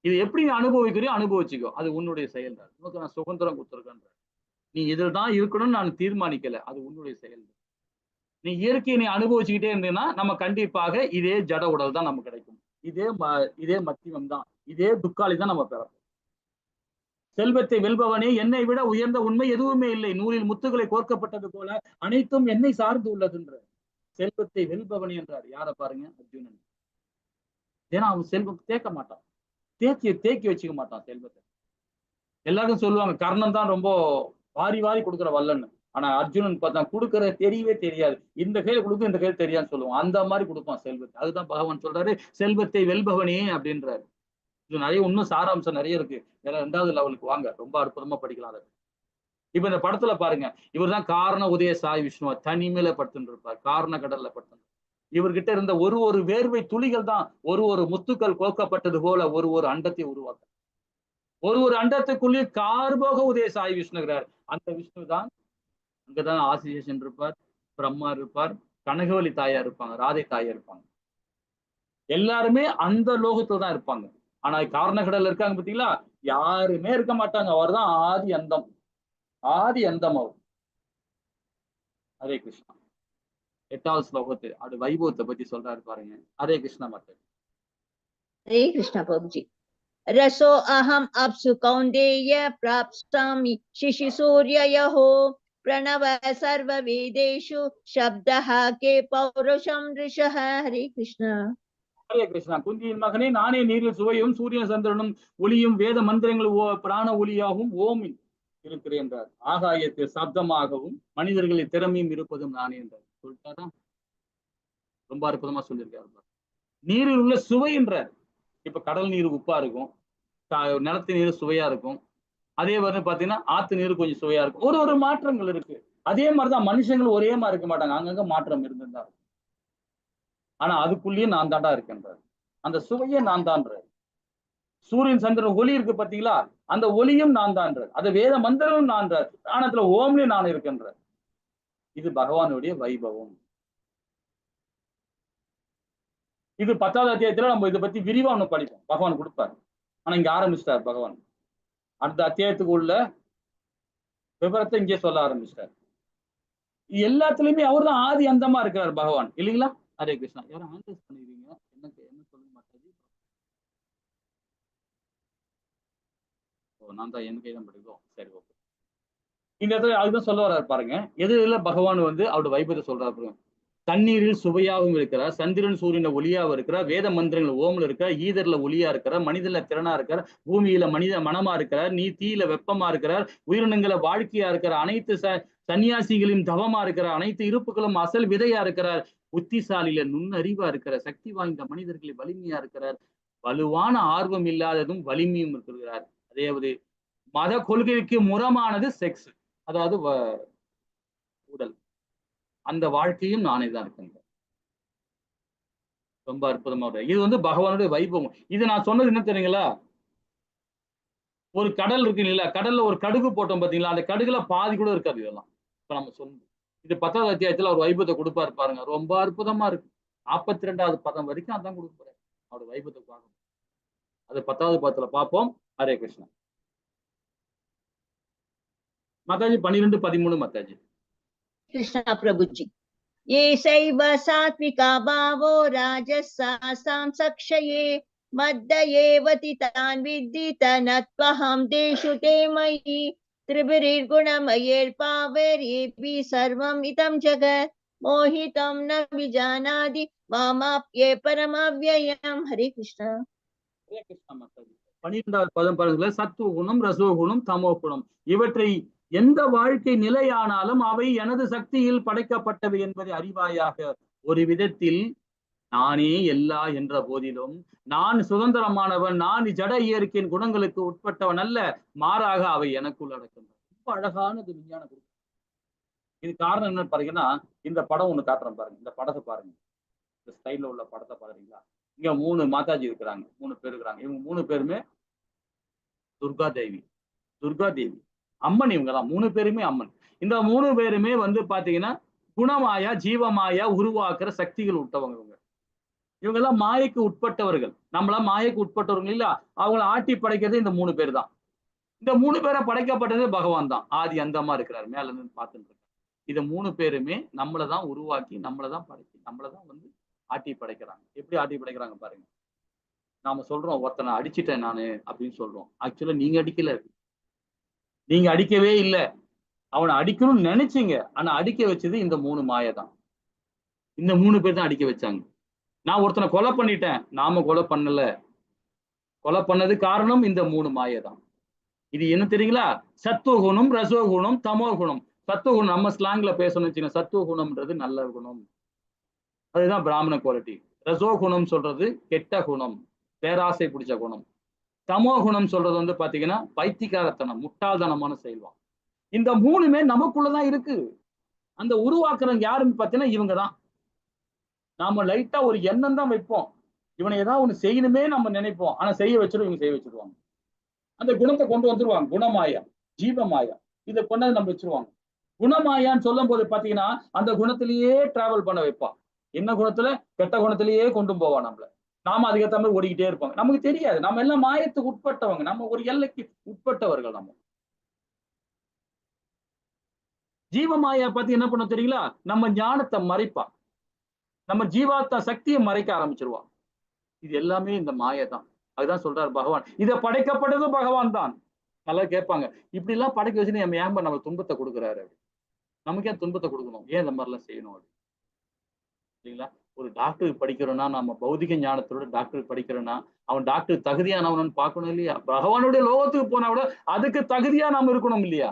இது எப்படி நீ அனுபவிக்கிறியோ அனுபவிச்சுக்கோ, அது உன்னுடைய செயல் தான். உனக்கு நான் சுதந்திரம் கொடுத்துருக்கேன். நீ இதில் தான் இருக்கணும்னு நான் தீர்மானிக்கல, அது உன்னுடைய செயல். நீ இயற்கையை நீ அனுபவிச்சுக்கிட்டே இருந்தீங்கன்னா நம்ம கண்டிப்பாக இதே ஜட உடல் தான் நமக்கு கிடைக்கும். இதே மத்தியம் தான், இதே துக்காளி தான் நம்ம பெறப்போம். செல்வத்தை வெல்பவனே, என்னை விட உயர்ந்த உண்மை எதுவுமே இல்லை. நூலில் முத்துக்களை கோர்க்கப்பட்டது போல அனைத்தும் என்னை சார்ந்து உள்ளதுன்ற. செல்வத்தை வெல்பவனே என்றார். யாரை பாருங்க? அர்ஜுனன். ஏன்னா அவன் செல்வம் தேக்க மாட்டான், தேக்கி வச்சுக்க மாட்டான் செல்வத்தை. எல்லாரும் சொல்லுவாங்க கர்ணன் தான் ரொம்ப வாரி வாரி கொடுக்குற வல்லன்னு. ஆனா அர்ஜுனன் பார்த்தா கொடுக்கற தெரியவே தெரியாது. இந்த கையில கொடுக்கும், இந்த கையில தெரியாதுன்னு சொல்லுவான். அந்த மாதிரி கொடுப்பான் செல்வத்தை. அதுதான் பகவான் சொல்றாரு செல்வத்தை வெல்பவனே அப்படின்றாரு. இது நிறைய இன்னும் சாராம்சம் நிறைய இருக்கு. ஏன்னா 2வது லெவலுக்கு வாங்க, ரொம்ப அற்புதமா படிக்கலாம் அதை. இப்ப இந்த படத்துல பாருங்க, இவர் தான் காரண உதய சாய் விஷ்ணுவா தனிமையில படுத்துட்டு இருப்பார், காரண கடல்ல படுத்து. இவர்கிட்ட இருந்த ஒரு வேர்வை துளிகள் தான் ஒரு முத்துக்கள் கோக்கப்பட்டது போல ஒரு அண்டத்தை உருவாக்க. ஒரு அண்டத்துக்குள்ளேயே கார்போக உதய சாய் விஷ்ணுகிறார். அந்த விஷ்ணு தான் அங்கதான் ஆசிரியேஷன் இருப்பார், பிரம்மா இருப்பார், கனகவலி தாயா இருப்பாங்க, ராதை தாயா இருப்பாங்க. எல்லாருமே அந்த லோகத்துல தான் இருப்பாங்க. ஆனா காரணக்கடல் இருக்காங்க பாத்தீங்களா, யாருமே இருக்க மாட்டாங்க. அவர் தான் ஆதி அந்தம். ஆதி அந்தம் அவர். ஹரே கிருஷ்ணா. 8வது ஸ்லோகத்து அது வைபவத்தை பத்தி சொல்றாரு பாருங்க. ஹரே கிருஷ்ணா மாதா. हरे कृष्ण प्रभुजी। रसो अहम अप्सु कौन्तेय प्राप्स्यामि शिशिसूर्ययोः प्रणव सर्ववेदेषु शब्दः के पौरुषं ऋषः। हरे कृष्ण। ஹரே கிருஷ்ணா. குந்தியின் மகனே, நானே நீரில் சுவையும் சூரியன் சந்திரனும் ஒளியும் வேத மந்திரங்கள் பிராண ஒளியாகவும் ஓமின் இருக்கிறேன் என்றார். ஆகாயத்தில் சப்தமாகவும் மனிதர்களின் திறமையும் இருப்பதும் நானே என்றார். சொல்லிட்டாரா? ரொம்ப அற்புதமா சொல்லியிருக்காரு. நீரில் உள்ள சுவை என்றார். இப்ப கடல் நீர் உப்பா இருக்கும், நிலத்து நீர் சுவையா இருக்கும். அதே மாதிரி பாத்தீங்கன்னா ஆத்து நீர் கொஞ்சம் சுவையா இருக்கும். ஒரு மாற்றங்கள் இருக்கு. அதே மாதிரிதான் மனுஷங்களும் ஒரே மாதிரி இருக்க மாட்டாங்க, அங்கங்க மாற்றம் இருந்திருந்தா. ஆனா அதுக்குள்ளேயே நான் தாண்டா இருக்கின்றார். அந்த சுவையே நான் தான்றார். சூரியன் சந்திரன் ஒளி இருக்கு பாத்தீங்களா, அந்த ஒளியும் நான் தான்றார். அது வேத மந்திரமும் நான்றார். ஆனத்துல ஓம்லயும் நான் இருக்கின்றார். இது பகவானுடைய வைபவம். இது 10வது அத்தியாயத்துல நம்ம இதை பத்தி விரிவா ஒண்ணு படிப்போம், பகவான் கொடுப்பார். ஆனா இங்க ஆரம்பிச்சிட்டார் பகவான். அடுத்த அத்தியாயத்துக்கு உள்ள விவரத்தை இங்கே சொல்ல ஆரம்பிச்சிட்டார். எல்லாத்துலயுமே அவர் தான் ஆதி அந்தமா இருக்கிறார் பகவான் இல்லைங்களா? ஹரே கிருஷ்ணா. யாரும் ஆன்சர் பண்ணிடுறீங்க, என்ன சொல்ல மாட்டாது. நான் தான் என் கைதான் படிக்கிறோம். சரி, ஓகே. இந்த இடத்துல அதுதான் சொல்ல வர்றாரு பாருங்க. எதுல பகவான் அவருடைய வைபவத்தை சொல்றாரு பாருங்க. தண்ணீரில் சுவையாகவும் இருக்கிறார், சந்திரன் சூரியன ஒளியாவும் இருக்கிறார், வேத மந்திரங்கள் ஓம்ல இருக்கிறார், ஈதர்ல ஒளியா இருக்கிறார், மனிதன்ல திறனா இருக்கிறார், பூமியில மனித மனமா இருக்கிறார், நீ தீயில வெப்பமா இருக்கிறார், உயிரினங்கள வாழ்க்கையா இருக்கிறார், அனைத்து சன்னியாசிகளின் தவமா இருக்கிறார், அனைத்து இருப்புகளும் அசல் விதையா இருக்கிறார், புத்திசாலியில நுண்ணறிவா இருக்கிறார், சக்தி வாய்ந்த மனிதர்களில் வலிமையா இருக்கிறார், வலுவான ஆர்வம் இல்லாததும் வலிமையும் இருக்கிறார். அதேவது மத கொள்கைக்கு முரணானது செக்ஸ், அதாவது உடல், அந்த வாழ்க்கையும் நானே தான் இருக்கேன். ரொம்ப அற்புதமா இது வந்து பகவானுடைய வைபவம். இது நான் சொன்னது என்ன தெரியுங்களா? ஒரு கடல் இருக்கு இல்லையா, கடல்ல ஒரு கடுகு போட்டோம் பாத்தீங்களா, அந்த கடுகுல பாதி கூட இருக்காது. இதெல்லாம் இப்ப நம்ம சொன்னது. இது 10வது அத்தியாயத்துல அவர் வைபவத்தை கொடுப்பாரு பாருங்க, ரொம்ப அற்புதமா இருக்கு. 42வது பதம் வரைக்கும் அதான் கொடுப்பாரு அவரோட வைபவத்தை பார்க்கணும். அது 10வது பதத்துல பார்ப்போம். ஹரே கிருஷ்ணா. மாதாஜி 12, 13 மாதாஜி. कृष्ण प्रभु जी। ये सैव सात्विका भावो राजसासां सक्षये मद्दयेवति तान् विद्धि तनत्वहं तेषु ते मयि त्रिभिर्गुणमयैर्भावैरेऽपि सर्वम् इदं जगत् मोहितं न विजानाति मामाप्ये परमव्ययम्। हरे कृष्ण। ஹரே கிருஷ்ணா மாதாஜி. 12வது பதம் பாருங்க, சத்துவ குணம், ரசோ குணம், தமோ குணம், இவற்றை எந்த வாழ்க்கை நிலையானாலும் அவை எனது சக்தியில் படைக்கப்பட்டவை என்பதை அறிவாயாக. ஒரு விதத்தில் நானே எல்லா என்ற போதிலும் நான் சுதந்திரமானவன், நான் ஜட இயற்கையின் குணங்களுக்கு உட்பட்டவன் அல்ல, மாறாக அவை எனக்குள் அடக்கின்றன. ரொம்ப அழகானது விஞ்ஞான குறிப்பு. இது காரணம் என்னன்னு பாத்தீங்கன்னா, இந்த படம் ஒண்ணு காட்டுறேன் பாருங்க, இந்த படத்தை பாருங்க, இந்த ஸ்டைல்ல உள்ள படத்தை பாருங்களா. இங்க 3 மாதாஜி இருக்கிறாங்க, 3 பேர் இருக்கிறாங்க. இவங்க 3 பேருமே துர்கா தேவி அம்மன். இவங்கதான் 3 பேருமே அம்மன். இந்த 3 பேருமே வந்து பாத்தீங்கன்னா குணமாயா ஜீவமாயா உருவாக்குற சக்திகள் விட்டவங்க. இவங்க எல்லாம் மாயைக்கு உட்பட்டவர்கள். நம்மளாம் மாயைக்கு உட்பட்டவர்கள் இல்ல, அவங்களை ஆட்டி படைக்கிறது இந்த 3 பேர் தான். இந்த 3 பேரை படைக்கப்பட்டது பகவான் தான். ஆதி அந்தமா இருக்கிறார், மேல இருந்து பார்த்துட்டு இருக்காரு. இத 3 பேருமே நம்மளதான் உருவாக்கி, நம்மளதான் படைச்சு, நம்மளதான் வந்து ஆட்டி படைக்கிறாங்க. எப்படி ஆட்டி படைக்கிறாங்க பாருங்க. நாம சொல்றோம் ஒருத்தனை அடிச்சிட்டேன் நானு அப்படின்னு சொல்றோம். ஆக்சுவலா நீங்க அடிக்கல, நீங்க அடிக்கவே இல்லை. அவனை அடிக்கணும்னு நினைச்சீங்க, ஆனா அடிக்க வச்சது இந்த 3 மாயை தான். இந்த 3 பேர் தான் அடிக்க வச்சாங்க. நான் ஒருத்தனை கொலை பண்ணிட்டேன், நாம கொலை பண்ணல. கொலை பண்ணது காரணம் இந்த 3 மாயை தான். இது என்ன தெரியுங்களா? சத்துவகுணம், ரசோகுணம், தமோ குணம். சத்துவகுணம் நம்ம ஸ்லாங்ல பேசணும்னு வச்சுக்கோங்க, சத்துவகுணம்ன்றது நல்ல குணம், அதுதான் பிராமண குவாலிட்டி. ரசோகுணம் சொல்றது கெட்ட குணம், பேராசை பிடிச்ச குணம். தமோ குணம் சொல்றது வந்து பாத்தீங்கன்னா பைத்தியக்காரத்தனம், முட்டாள்தனமான செயல்வான். இந்த 3மே நமக்குள்ளதான் இருக்கு. அந்த உருவாக்குறவங்க யாருன்னு பாத்தீங்கன்னா இவங்க தான். நாம லைட்டா ஒரு எண்ணம் தான் வைப்போம், இவனை ஏதாவது ஒண்ணு செய்யணுமே நம்ம நினைப்போம், ஆனா செய்ய வச்சிடும், இவங்க செய்ய வச்சிருவாங்க. அந்த குணத்தை கொண்டு வந்துருவாங்க. குணமாயா, ஜீவமாயா, இதை கொண்டாந்து நம்ம வச்சிருவாங்க. குணமாயான்னு சொல்லும் போது பாத்தீங்கன்னா அந்த குணத்திலேயே டிராவல் பண்ண வைப்பான். என்ன குணத்துல? கெட்ட குணத்திலேயே கொண்டு போவான் நம்மள. நாம அதுக்கேற்ற மாதிரி ஓடிக்கிட்டே இருப்பாங்க. நமக்கு தெரியாது, நம்ம எல்லாம் மாயத்துக்கு உட்பட்டவங்க, நம்ம ஒரு எல்லைக்கு உட்பட்டவர்கள். நம்ம ஜீவமாயா பத்தி என்ன பண்ண தெரியுங்களா? நம்ம ஞானத்தை மறைப்பான், நம்ம ஜீவாத்தா சக்தியை மறைக்க ஆரம்பிச்சிருவான். இது எல்லாமே இந்த மாயை தான். அதுதான் சொல்றாரு பகவான், இதை படைக்கப்பட்டதும் பகவான் தான். நல்லா கேட்பாங்க, இப்படி எல்லாம் படைக்க வச்சுன்னு நம்ம ஏன் நம்ம துன்பத்தை கொடுக்குறாரு? நமக்கு ஏன் துன்பத்தை கொடுக்கணும்? ஏன் இந்த மாதிரிலாம் செய்யணும்? இல்லைங்களா? ஒரு டாக்டர் படிக்கிறோம்னா, நம்ம பௌதிக ஞானத்தோட டாக்டர் படிக்கிறோம்னா, அவன் டாக்டர் தகுதியானவனு பார்க்கணும் இல்லையா? பகவானுடைய லோகத்துக்கு போனா கூட அதுக்கு தகுதியா நாம இருக்கணும் இல்லையா?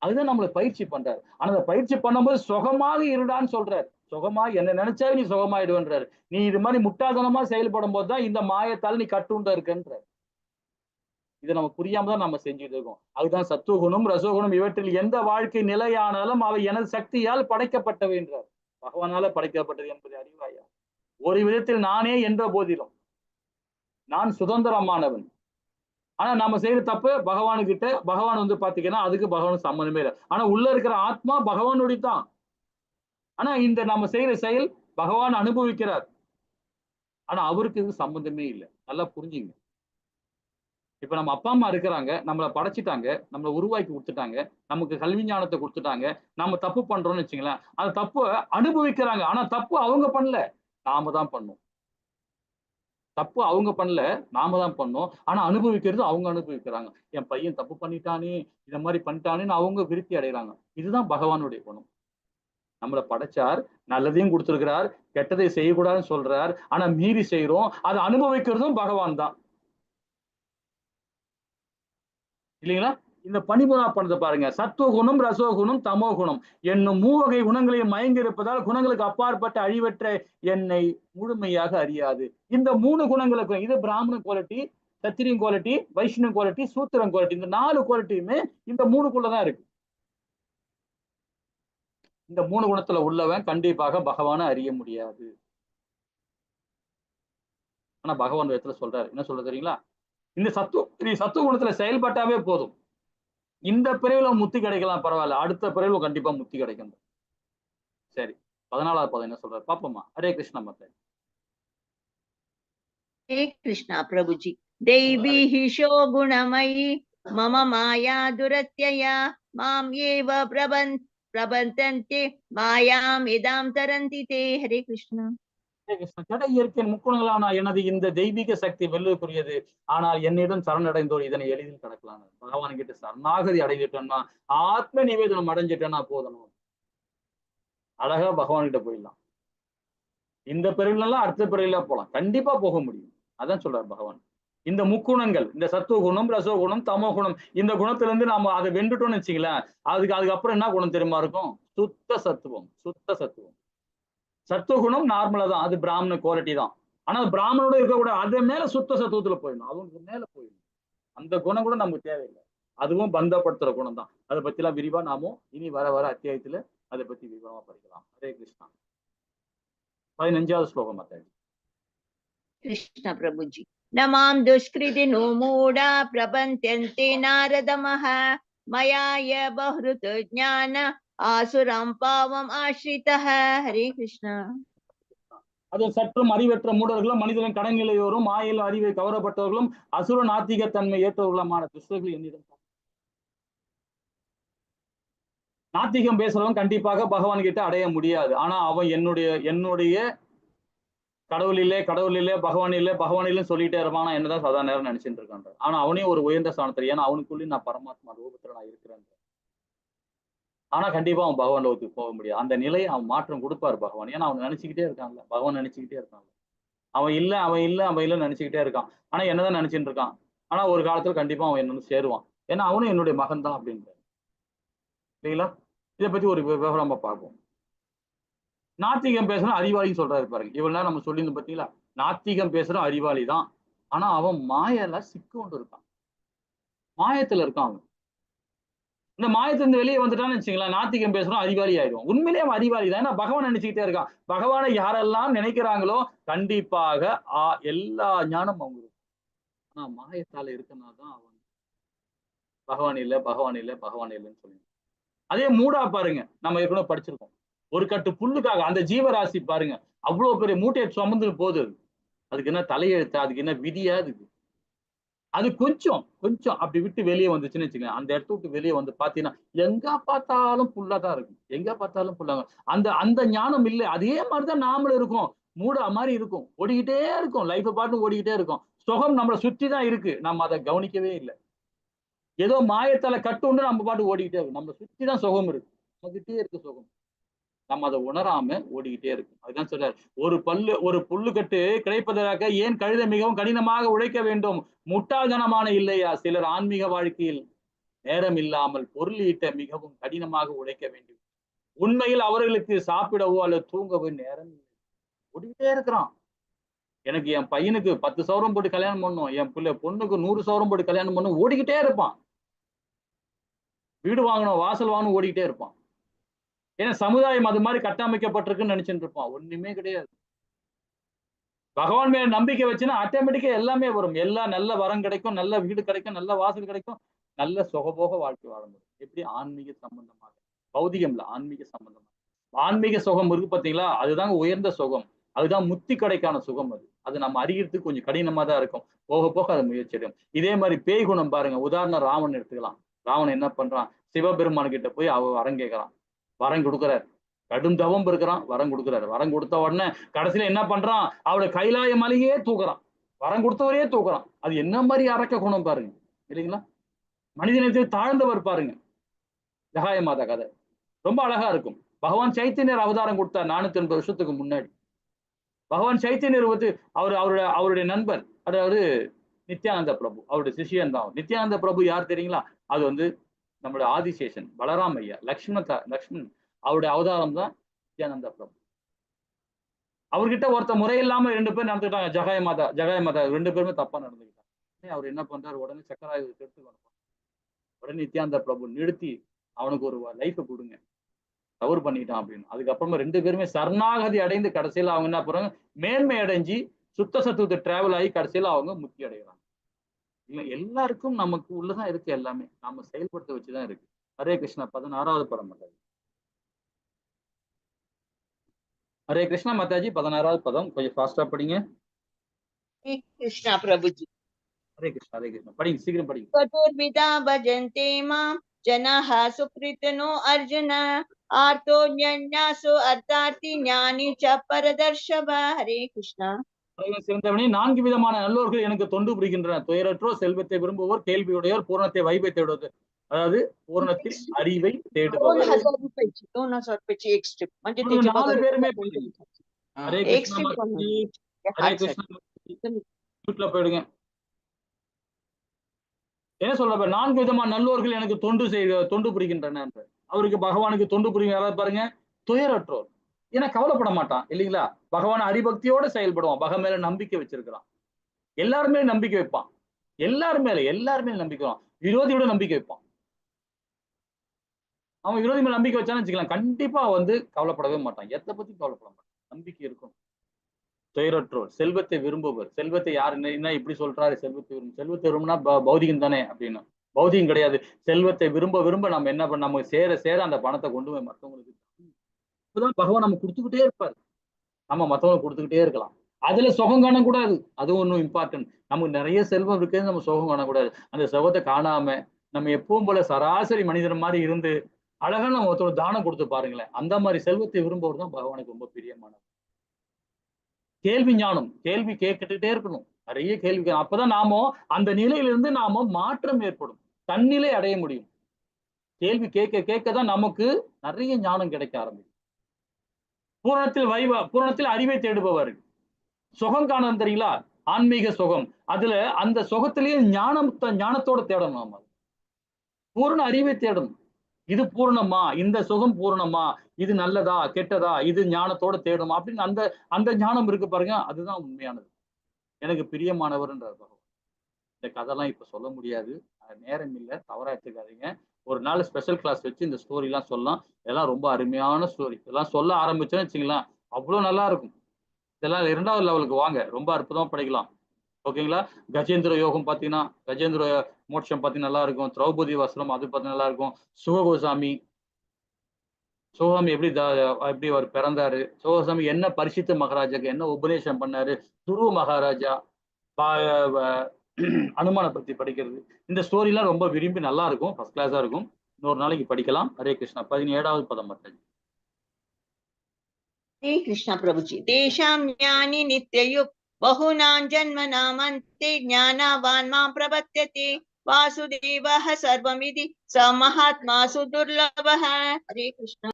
அதுதான் நம்மளை பயிற்சி பண்றாரு. ஆனா அந்த பயிற்சி பண்ணும்போது சுகமாக இருடான்னு சொல்றாரு. சுகமா என்ன நினைச்சாவே நீ சுகமாயிடுவன்றாரு. நீ இது மாதிரி முட்டாள்தனமா செயல்படும் போதுதான் இந்த மாயத்தால் நீ கட்டுண்ட இருக்கன்றாரு. இதை நம்ம புரியாம தான் நம்ம செஞ்சுட்டு இருக்கோம். அதுதான் சத்துவகுணம், ரசோகுணம், இவற்றில் எந்த வாழ்க்கை நிலையானாலும் அவை எனது சக்தியால் படைக்கப்பட்டவை என்றார். பகவானால படைக்கப்பட்டது என்பதை அறிவாயா. ஒரு விதத்தில் நானே என்ற போதிலும் நான் சுதந்திரமானவன். ஆனா நம்ம செய்யற தப்பு பகவானுக்கிட்ட, பகவான் வந்து பாத்தீங்கன்னா அதுக்கு பகவான் சம்மந்தமே இல்லை. ஆனா உள்ள இருக்கிற ஆத்மா பகவானுடைய தான். ஆனா இந்த நம்ம செய்யற செயல் பகவான் அனுபவிக்கிறார், ஆனா அவருக்கு இது சம்பந்தமே இல்லை. நல்லா புரிஞ்சுங்க. இப்ப நம்ம அப்பா அம்மா இருக்கிறாங்க, நம்மளை படைச்சிட்டாங்க, நம்மளை உருவாக்கி கொடுத்துட்டாங்க, நமக்கு கல்வி ஞானத்தை கொடுத்துட்டாங்க. நம்ம தப்பு பண்றோம்னு வச்சுங்களேன், அந்த தப்பு அனுபவிக்கிறாங்க. ஆனா தப்பு அவங்க பண்ணல, நாம தான் பண்ணோம். தப்பு அவங்க பண்ணல, நாம தான் பண்ணோம். ஆனா அனுபவிக்கிறது அவங்க அனுபவிக்கிறாங்க. என் பையன் தப்பு பண்ணிட்டானே, இந்த மாதிரி பண்ணிட்டானேன்னு அவங்க விருத்தி அடைகிறாங்க. இதுதான் பகவானுடைய குணம். நம்மளை படைச்சார், நல்லதையும் கொடுத்திருக்கிறார், கெட்டதை செய்யக்கூடாதுன்னு சொல்றார். ஆனா மீறி செய்யறோம். அதை அனுபவிக்கிறதும் பகவான் தான் இல்லைங்களா? இந்த பணிபுரா பணத்தை பாருங்க. சத்துவகுணம், ரசோகுணம், தமோ குணம் என்னும் மூவகை குணங்களையும் மயங்கி இருப்பதால் குணங்களுக்கு அப்பாற்பட்ட அழிவற்ற என்னை முழுமையாக அறியாது. இந்த 3 குணங்களுக்கு இது பிராமண குவாலிட்டி, சத்திரியன் குவாலிட்டி, வைஷ்ணவ குவாலிட்டி, சூத்திரன் குவாலிட்டி. இந்த 4 குவாலிட்டியுமே இந்த 3க்குள்ளதான் இருக்கு. இந்த 3 குணத்துல உள்ளவன் கண்டிப்பாக பகவானை அறிய முடியாது. ஆனா பகவான் விதத்துல சொல்றாரு, என்ன சொல்ற தெரியுங்களா? இந்த சத்துவ குணத்துல செயல்பட்டாவே போதும். இந்த பிறவில முத்தி கிடைக்கலாம் பரவாயில்ல, அடுத்த பிறவில கண்டிப்பா முத்தி கிடைக்கும். சரி, 14வது பதம் என்ன சொல்றாரு பாப்போமா? ஹரே கிருஷ்ணா மாதா. हे कृष्णा प्रभु जी। दैवी हिषो गुणमयी मम माया दुरत्यया माम एव प्रबन्धन्ते मायाम इदां तरन्ति ते। हरे कृष्णा। ஜட இயற்கையின் முக்குணங்களான எனது இந்த தெய்வீக சக்தி வெல்லுக்குரியது. ஆனால் என்னிடம் சரணடைந்தோர் இதனை எளிதில் கடக்கலாம். பகவான் கிட்ட சரணாகதி அடைஞ்சிட்டோம்னா, ஆத்ம நிவேதனம் அடைஞ்சிட்டேன்னா போதணும், அழகா பகவான் கிட்ட போயிடலாம். இந்த பிறவிலாம் அடுத்த பிறவில போலாம், கண்டிப்பா போக முடியும். அதான் சொல்றாரு பகவான். இந்த முக்குணங்கள், இந்த சத்துவ குணம், ரசோ குணம், தமோ குணம், இந்த குணத்துல இருந்து நாம அதை வென்றுட்டோம்னு வச்சுங்களேன், அதுக்கப்புறம் என்ன குணம் தெரியுமா இருக்கும்? சுத்த சத்துவம். சுத்த சத்துவம். சத்துவகுணம் நார்மலா தான், அது பிராமண குவாலிட்டி தான். ஆனா பிராமணோட இருக்கக்கூடாது, அது மேல சுத்த சத்துவத்துல போயிடணும், அவங்க மேல போயிடணும். அந்த குணம் கூட நமக்கு தேவையில்லை, அதுவும் பந்தப்படுத்துற குணம் தான். அதை பத்தி எல்லாம் விரிவா நாமும் இனி வர வர அத்தியாயத்துல அதை பத்தி விரிவாக படிக்கலாம். ஹரே கிருஷ்ணா. 15வது ஸ்லோகம் மாதாஜி. कृष्ण प्रभु जी। न मां दुष्कृतिनो मूढा प्रपन्त्यन्ते नारदमः मया य बहुरुत ज्ञान आसुरं पावम् आश्रितः। हरे कृष्ण। அது சற்றும் அறிவற்ற மூடர்களும் மனிதனின் கடநிலையோரும் மாயில் அறிவை கவரப்பட்டவர்களும் அசுர நாத்திக தன்மை ஏற்றவர்களுமான துஷ்டர்கள் என்னிடம். நாத்திகம் பேசுறவன் கண்டிப்பாக பகவான் கிட்ட அடைய முடியாது. ஆனா அவன் என்னுடைய கடவுள் இல்லை, கடவுள் இல்லை, பகவான் இல்லை, பகவான் இல்லைன்னு சொல்லிட்டே இருப்பான். என்னதான் சதா நேரம் நினைச்சிட்டு இருக்கான். ஆனா அவனையும் ஒரு உயர்ந்த ஸ்தானத்துல, ஏன்னா அவனுக்குள்ளேயும் நான் பரமாத்மா ரூபத்துல நான் இருக்கிறேன். ஆனா கண்டிப்பா அவன் பகவான் லோகத்துக்கு போக முடியாது. அந்த நிலையை அவன் மாற்றம் கொடுப்பாரு பகவான். ஏன்னா அவன் நினைச்சுக்கிட்டே இருக்கான்ல, பகவான் நினைச்சுக்கிட்டே இருக்கான். அவன் இல்ல அவன் இல்ல அவன் இல்லைன்னு நினைச்சுக்கிட்டே இருக்கான். ஆனா என்னதான் நினைச்சிட்டு இருக்கான். ஆனா ஒரு காலத்துல கண்டிப்பா அவன் என்ன சேருவான். ஏன்னா அவனும் என்னுடைய மகன் தான் அப்படின்ற இல்லைங்களா? இதை பத்தி ஒரு விவரமா பார்ப்போம். நாத்திகம் பேசுறோம் அறிவாளின்னு சொல்றாரு பாருங்க. இவ்வளவு நேரம் நம்ம சொல்லியிருந்தோம் பார்த்தீங்களா? நாத்திகம் பேசுறோம் அறிவாளி தான். ஆனா அவன் மாயெல்லாம் சிக்கு கொண்டு இருக்கான், மாயத்துல இருக்கான் அவன். இந்த மாயத்திலிருந்து வெளியே வந்துட்டான்னு வச்சுங்களேன், நாத்திகம் பேசுறோம் அறிவாளி ஆயிடும். உண்மையிலேயே அவன் அறிவாளி தான். ஏன்னா பகவான் நினைச்சுக்கிட்டே இருக்கான். பகவானை யாரெல்லாம் நினைக்கிறாங்களோ கண்டிப்பாக எல்லா ஞானம் அவங்க இருக்கும். ஆனா மாயத்தால இருக்கனால தான் அவன் பகவான் இல்லை, பகவான் இல்லை, பகவான் இல்லைன்னு சொல்லி. அதே மூடா பாருங்க, நம்ம ஏற்கனவே படிச்சிருக்கோம். ஒரு கட்டு புல்லுக்காக அந்த ஜீவராசி பாருங்க, அவ்வளவு பெரிய மூட்டையை சுமந்து போகுது. அதுக்கு என்ன தலையெழுத்தா, அதுக்கு என்ன விதியா? அது கொஞ்சம் கொஞ்சம் அப்படி விட்டு வெளியே வந்துச்சுன்னு வச்சுக்கோங்க, அந்த இடத்த விட்டு வெளியே வந்து பாத்தீங்கன்னா எங்க பார்த்தாலும் புல்லாதான் இருக்கும், எங்க பார்த்தாலும் புல்லாங்க. அந்த அந்த ஞானம் இல்லை. அதே மாதிரிதான் நாமளும் இருக்கும், மூடா மாதிரி இருக்கும், ஓடிக்கிட்டே இருக்கும், லைஃப் பாட்டு ஓடிக்கிட்டே இருக்கும். சுகம் நம்மளை சுற்றி தான் இருக்கு, நம்ம அதை கவனிக்கவே இல்லை. ஏதோ மாயத்தால கட்டுண்டு நம்ம பாட்டு ஓடிக்கிட்டே இருக்கும், நம்ம சுற்றி தான் சுகம் இருக்கு, நம்மகிட்டே இருக்கு சுகம், நம்ம அதை உணராம ஓடிக்கிட்டே இருக்கும். அதுதான் சொல்றாரு, ஒரு புல்லுக்கட்டு கிடைப்பதற்காக ஏன் கழுதை மிகவும் கடினமாக உழைக்க வேண்டும்? முட்டாள்தனமான இல்லையா சிலர் ஆன்மீக வாழ்க்கையில் நேரம் இல்லாமல் பொருள் ஈட்ட மிகவும் கடினமாக உழைக்க வேண்டும். உண்மையில் அவர்களுக்கு சாப்பிடவோ அல்லது தூங்கவோ நேரம் இல்லை, ஓடிக்கிட்டே இருக்கிறான். எனக்கு என் பையனுக்கு 10 சவரம் போட்டு கல்யாணம் பண்ணும், என் பொண்ணுக்கு 100 சவரம் போட்டு கல்யாணம் பண்ணும், ஓடிக்கிட்டே இருப்பான். வீடு வாங்கணும், வாசல் வாங்கணும், ஓடிக்கிட்டே இருப்பான். ஏன்னா சமுதாயம் அது மாதிரி கட்டமைக்கப்பட்டிருக்குன்னு நினைச்சுட்டு இருப்பான். ஒண்ணுமே கிடையாது. பகவான் மேல நம்பிக்கை வச்சுன்னா ஆட்டோமேட்டிக்கா எல்லாமே வரும். எல்லாம் நல்ல வரம் கிடைக்கும், நல்ல வீடு கிடைக்கும், நல்ல வாசல் கிடைக்கும், நல்ல சுகபோக வாழ்க்கை வாழ முடியும். எப்படி? ஆன்மீக சம்பந்தமாக, பௌதிகம் இல்ல, ஆன்மீக சம்பந்தமாக. ஆன்மீக சுகம் இருக்கு பாத்தீங்களா, அதுதாங்க உயர்ந்த சுகம். அதுதான் முத்தி கடைக்கான சுகம். அது நம்ம அறிகிறதுக்கு கொஞ்சம் கடினமா தான் இருக்கும், போக போக அதை முயற்சி எடுக்கும். இதே மாதிரி பேய் குணம் பாருங்க, உதாரணம் ராவணன் எடுத்துக்கலாம். ராவணன் என்ன பண்றான்? சிவபெருமான் கிட்ட போய் வரம் கேட்கறான், வரம் கொடுக்குறாரு. கடும் தவம் இருக்கிறான், வரம் கொடுக்குறாரு. வரம் கொடுத்த உடனே கடைசியில என்ன பண்றான்? அவளை கைலாய மலையே தூக்குறான், வரம் கொடுத்தவரையே தூக்குறான். அது என்ன மாதிரி அரக்க குணம் பாருங்க, இல்லைங்களா? மனிதனத்தில் தாழ்ந்தவர் பாருங்க, ஜகாய மாதா கதை ரொம்ப அழகா இருக்கும். பகவான் சைத்தன்யர் அவதாரம் கொடுத்தார் 480 வருஷத்துக்கு முன்னாடி. பகவான் சைத்தன்யர் வந்து அவருடைய நண்பர், அதாவது நித்யானந்த பிரபு, அவருடைய சிஷியன் தான். நித்யானந்த பிரபு யார் தெரியுங்களா? அது வந்து நம்மளுடைய ஆதிசேஷன் பலராம் ஐயா, லக்ஷ்மண் அவருடைய அவதாரம் தான் நித்யானந்த பிரபு. அவர்கிட்ட ஒருத்த முறையில்லாம 2 பேர் நடந்துக்கிட்டாங்க. ஜகாய மாதா 2 பேருமே தப்பா நடந்துக்கிட்டாங்க. அவர் என்ன பண்றாரு, உடனே சக்கராயுதத்தை எடுத்து உடனே நித்யானந்த பிரபு நிறுத்தி அவனுக்கு ஒரு லைஃபை கொடுங்க, தவறு பண்ணிட்டான் அப்படின்னு. அதுக்கப்புறமா 2 பேருமே சரணாகதி அடைந்து கடைசியில அவங்க என்ன பண்றாங்க, மேன்மை அடைஞ்சு சுத்த சத்துவத்தை டிராவல் ஆகி கடைசியில அவங்க முக்தி அடைகிறாங்க. இல்ல, எல்லாருக்கும் நமக்கு உள்ளதான் இருக்கு, எல்லாமே நாம செயல்படுத்த வச்சுதான் இருக்கு. ஹரே கிருஷ்ணா. 16வது பதம் மாதாஜி. ஹரே கிருஷ்ணா மாதாஜி. 16வது பதம் கொஞ்சம் ஃபாஸ்டா படிங்க. கிருஷ்ணா பிரபுஜி. ஹரே கிருஷ்ணா, ஹரே கிருஷ்ணா. படிங்க, சீக்கிரம் படிங்க. சதுர்விதா பஜந்தே மாம் ஜனஹ சுக்ரிதனோ அர்ஜுன ஆர்த்தோ ஞானாசு அர்த்தார்த்தி ஞானி ச பரதர்ஷப. ஹரே கிருஷ்ணா. சிறந்தவனே, 4 விதமான நல்லோர்கள் எனக்கு தொண்டு புரிகின்றனர். துயரற்றோர், செல்வத்தை விரும்புவோர், கேள்வியுடையோர், பூரணத்தை வைப்பை தேடுவது, அதாவது பூரணத்தில் அறிவை தேடுபவர். 2000 पेची एक स्टेप म्हणजे त्याच्या 4 பேருமே ஹரே एक கிருஷ்ணா स्टेप மாதாஜி. ஹரே கிருஷ்ணா வீட்டுல போயிடுங்க. என்ன சொல்ற, 4 விதமான நல்லோர்கள் எனக்கு தொண்டு புரிகின்றனர். அவருக்கு பகவானுக்கு தொண்டு புரியும் யாராவது பாருங்க, துயரற்றோர். ஏன்னா கவலைப்பட மாட்டான் இல்லைங்களா, பகவான் ஹரிபக்தியோட செயல்படுவான், பகவான் மேல நம்பிக்கை வச்சிருக்கிறான், எல்லாருமே நம்பிக்கை வைப்பான், எல்லாருமே நம்பிக்கை வைப்பான், விரோதியோட நம்பிக்கை வைப்பான். அவன் விரோதி மேல நம்பிக்கை வச்சான்னு வச்சுக்கலாம், கண்டிப்பா வந்து கவலைப்படவே மாட்டான், எதை பத்தி கவலைப்பட மாட்டான், நம்பிக்கை இருக்கும். துயரற்றோர், செல்வத்தை விரும்புவர். செல்வத்தை யாரு என்ன இப்படி சொல்றாரு, செல்வத்தை விரும்பினா பௌதிகம் தானே அப்படின்னு. பௌதிகம் கிடையாது. செல்வத்தை விரும்ப நம்ம என்ன பண்ண, நமக்கு சேர அந்த பணத்தை கொண்டு போய் மற்றவங்களுக்கு, இப்பதான் பகவான் நம்ம கொடுத்துக்கிட்டே இருப்பாரு, நம்ம மற்றவங்களுக்கு கொடுத்துக்கிட்டே இருக்கலாம். அதுல சுகம் காணக்கூடாது, அதுவும் ஒன்றும் இம்பார்ட்டன்ட். நமக்கு நிறைய செல்வம் இருக்கு, நம்ம சுகம் காணக்கூடாது. அந்த சுகத்தை காணாம நம்ம எப்பவும் போல சராசரி மனிதன் மாதிரி இருந்து அழகா நம்ம ஒருத்தர் தானம் கொடுத்து பாருங்களேன். அந்த மாதிரி செல்வத்தை விரும்புவது தான் பகவானுக்கு ரொம்ப பிரியமானது. கேள்வி ஞானம், கேள்வி கேட்டுட்டே இருக்கணும், நிறைய கேள்வி. அப்பதான் நாம அந்த நிலையிலிருந்து நாம மாற்றம் ஏற்படும், தன்னிலை அடைய முடியும். கேள்வி கேட்கதான் நமக்கு நிறைய ஞானம் கிடைக்க ஆரம்பிக்கும். பூரணத்தில் அறிவை தேடுபவர். சுகம் காணணும் தெரியுங்களா, ஆன்மீக சுகம். அதுல அந்த சுகத்திலேயே ஞானத்தோட தேடணும். நாம பூரண அறிவை தேடணும். இது பூரணமா, இந்த சுகம் பூரணமா, இது நல்லதா கெட்டதா, இது ஞானத்தோட தேடணும் அப்படின்னு அந்த ஞானம் இருக்கு பாருங்க, அதுதான் உண்மையானது. எனக்கு பிரியமானவர்ன்றார் பகவான். இந்த கதைலாம் இப்ப சொல்ல முடியாது, நேரம் இல்லை, தவறா எடுத்துக்காதீங்க. ஒரு நாள் ஸ்பெஷல் கிளாஸ் வச்சு இந்த ஸ்டோரி எல்லாம் சொல்லலாம். இதெல்லாம் ரொம்ப அருமையான ஸ்டோரி. இதெல்லாம் சொல்ல ஆரம்பிச்சோன்னு வச்சுங்களேன், அவ்வளவு நல்லா இருக்கும். இதெல்லாம் 2வது லெவலுக்கு வாங்க, ரொம்ப அற்புதமா படிக்கலாம். ஓகேங்களா. கஜேந்திர யோகம் பாத்தீங்கன்னா, கஜேந்திர மோட்சம் பாத்தீங்கன்னா நல்லா இருக்கும். திரௌபதி வஸ்திரம் அது பார்த்தீங்கன்னா நல்லா இருக்கும். சுககோசாமி எப்படி அவர் பிறந்தாரு, சுககோசாமி என்ன பரிசுத்த மகாராஜாக்கு என்ன உபதேசம் பண்ணாரு, துருவ மகாராஜா, அனுமானை பத்தி படிக்கிறது, இந்த ஸ்டோரி எல்லாம் ரொம்ப விரும்பி நல்லா இருக்கும், ஃபர்ஸ்ட் கிளாஸா இருக்கும். இன்னொரு நாளைக்கு படிக்கலாம். ஹரே கிருஷ்ணா. 17வது பதம் மாதாஜி. ஹரே கிருஷ்ணா பிரபுஜி. தேஷாம் ஞானி நித்யயுக் பஹூனாம் ஜன்மனாமந்தே ஞானவான் மாம் பிரபத்யதே வாசுதேவः சர்வமிதி ச மகாத்மாசு துர்லபः. ஹரே கிருஷ்ணா.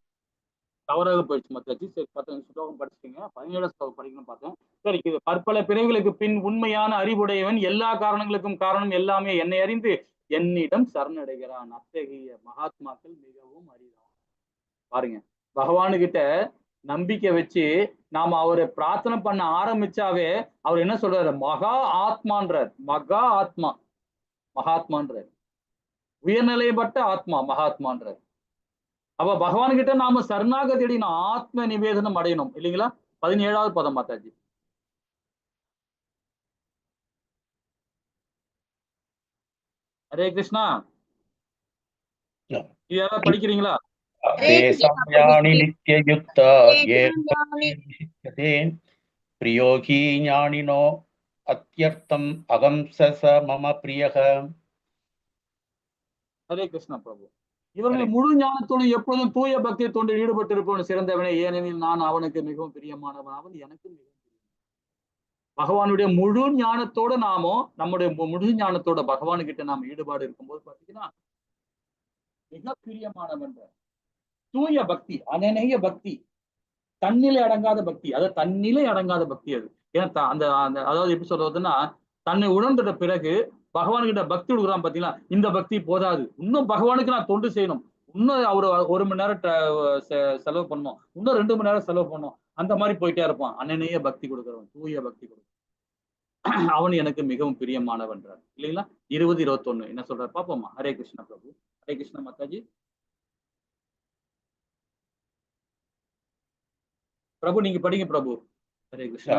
தவறாக போயிடுச்சு மாதாஜி. சரி, 10 ஸ்லோகம் படிச்சிட்டீங்க, 17 ஸ்லோகம் படிக்கணும்னு பார்த்தேன். சரி, இது பற்பல பிறவிகளுக்கு பின் உண்மையான அறிவுடையவன், எல்லா காரணங்களுக்கும் காரணம் எல்லாமே என்னை அறிந்து என்னிடம் சரணடைகிறான். அத்தகைய மகாத்மாக்கள் மிகவும் அரிதான். பாருங்க, பகவானுகிட்ட நம்பிக்கை வச்சு நாம அவரை பிரார்த்தனை பண்ண ஆரம்பிச்சாவே அவர் என்ன சொல்றாரு, மகா ஆத்மான்றார். மகாத்மான்றார், உயர்நிலைப்பட்ட ஆத்மா மகாத்மான்றார். அப்ப பகவான் கிட்ட நாம சரணாகதி அடையணும், ஆத்ம நிவேதனம் அடையணும் இல்லைங்களா. 17வது பதம் மாதாஜி. ஹரே கிருஷ்ணா. இது யாராவது படிக்கிறீங்களா? நித்யயுக்தா பிரியோகி ஞானினோ அத்யர்த்தம் அகம் ச மம பிரியக. ஹரே கிருஷ்ணா பிரபு. இவர்கள் முழு ஞானத்தோடு எப்பொழுதும் தூய பக்தி தொண்டில் ஈடுபட்டு இருப்பவன் சிறந்தவனே, ஏனெனில் நான் அவனுக்கு மிகவும் பிரியமானவன், அவன் எனக்கு மிகவும் பகவானுடைய முழு ஞானத்தோட நாமோ நம்முடைய முழு ஞானத்தோட பகவானுக்கிட்ட நாம ஈடுபாடு இருக்கும்போது பாத்தீங்கன்னா மிக பிரியமானவன். தூய பக்தி, அனநேய பக்தி, தன்னிலை அடங்காத பக்தி, அதாவது தன்னிலை அடங்காத பக்தி அது. ஏன்னா அந்த அந்த அதாவது எப்படி சொல்றதுன்னா, தன்னை உணர்ந்துட்ட பிறகு பகவான்கிட்ட பக்தி கொடுக்குறான் பாத்தீங்களா, இந்த பக்தி போதாது, இன்னும் பகவானுக்கு நான் தொண்டு செய்யணும், இன்னும் அவரு 1 மணி நேரம் செலவு பண்ணணும், இன்னும் 2 மணி நேரம் செலவு பண்ணணும், அந்த மாதிரி போயிட்டே இருப்பான். அனநேய பக்தி கொடுக்குறவன், தூய பக்தி கொடுக்குறவன், அவன் எனக்கு மிகவும் பிரியமானவன்றார் இல்லைங்களா. 20-21 என்ன சொல்றாரு பாப்போமா. ஹரே கிருஷ்ணா பிரபு. ஹரே கிருஷ்ணா மாதாஜி. பிரபு நீங்க படிங்க பிரபு. ஹரே கிருஷ்ணா.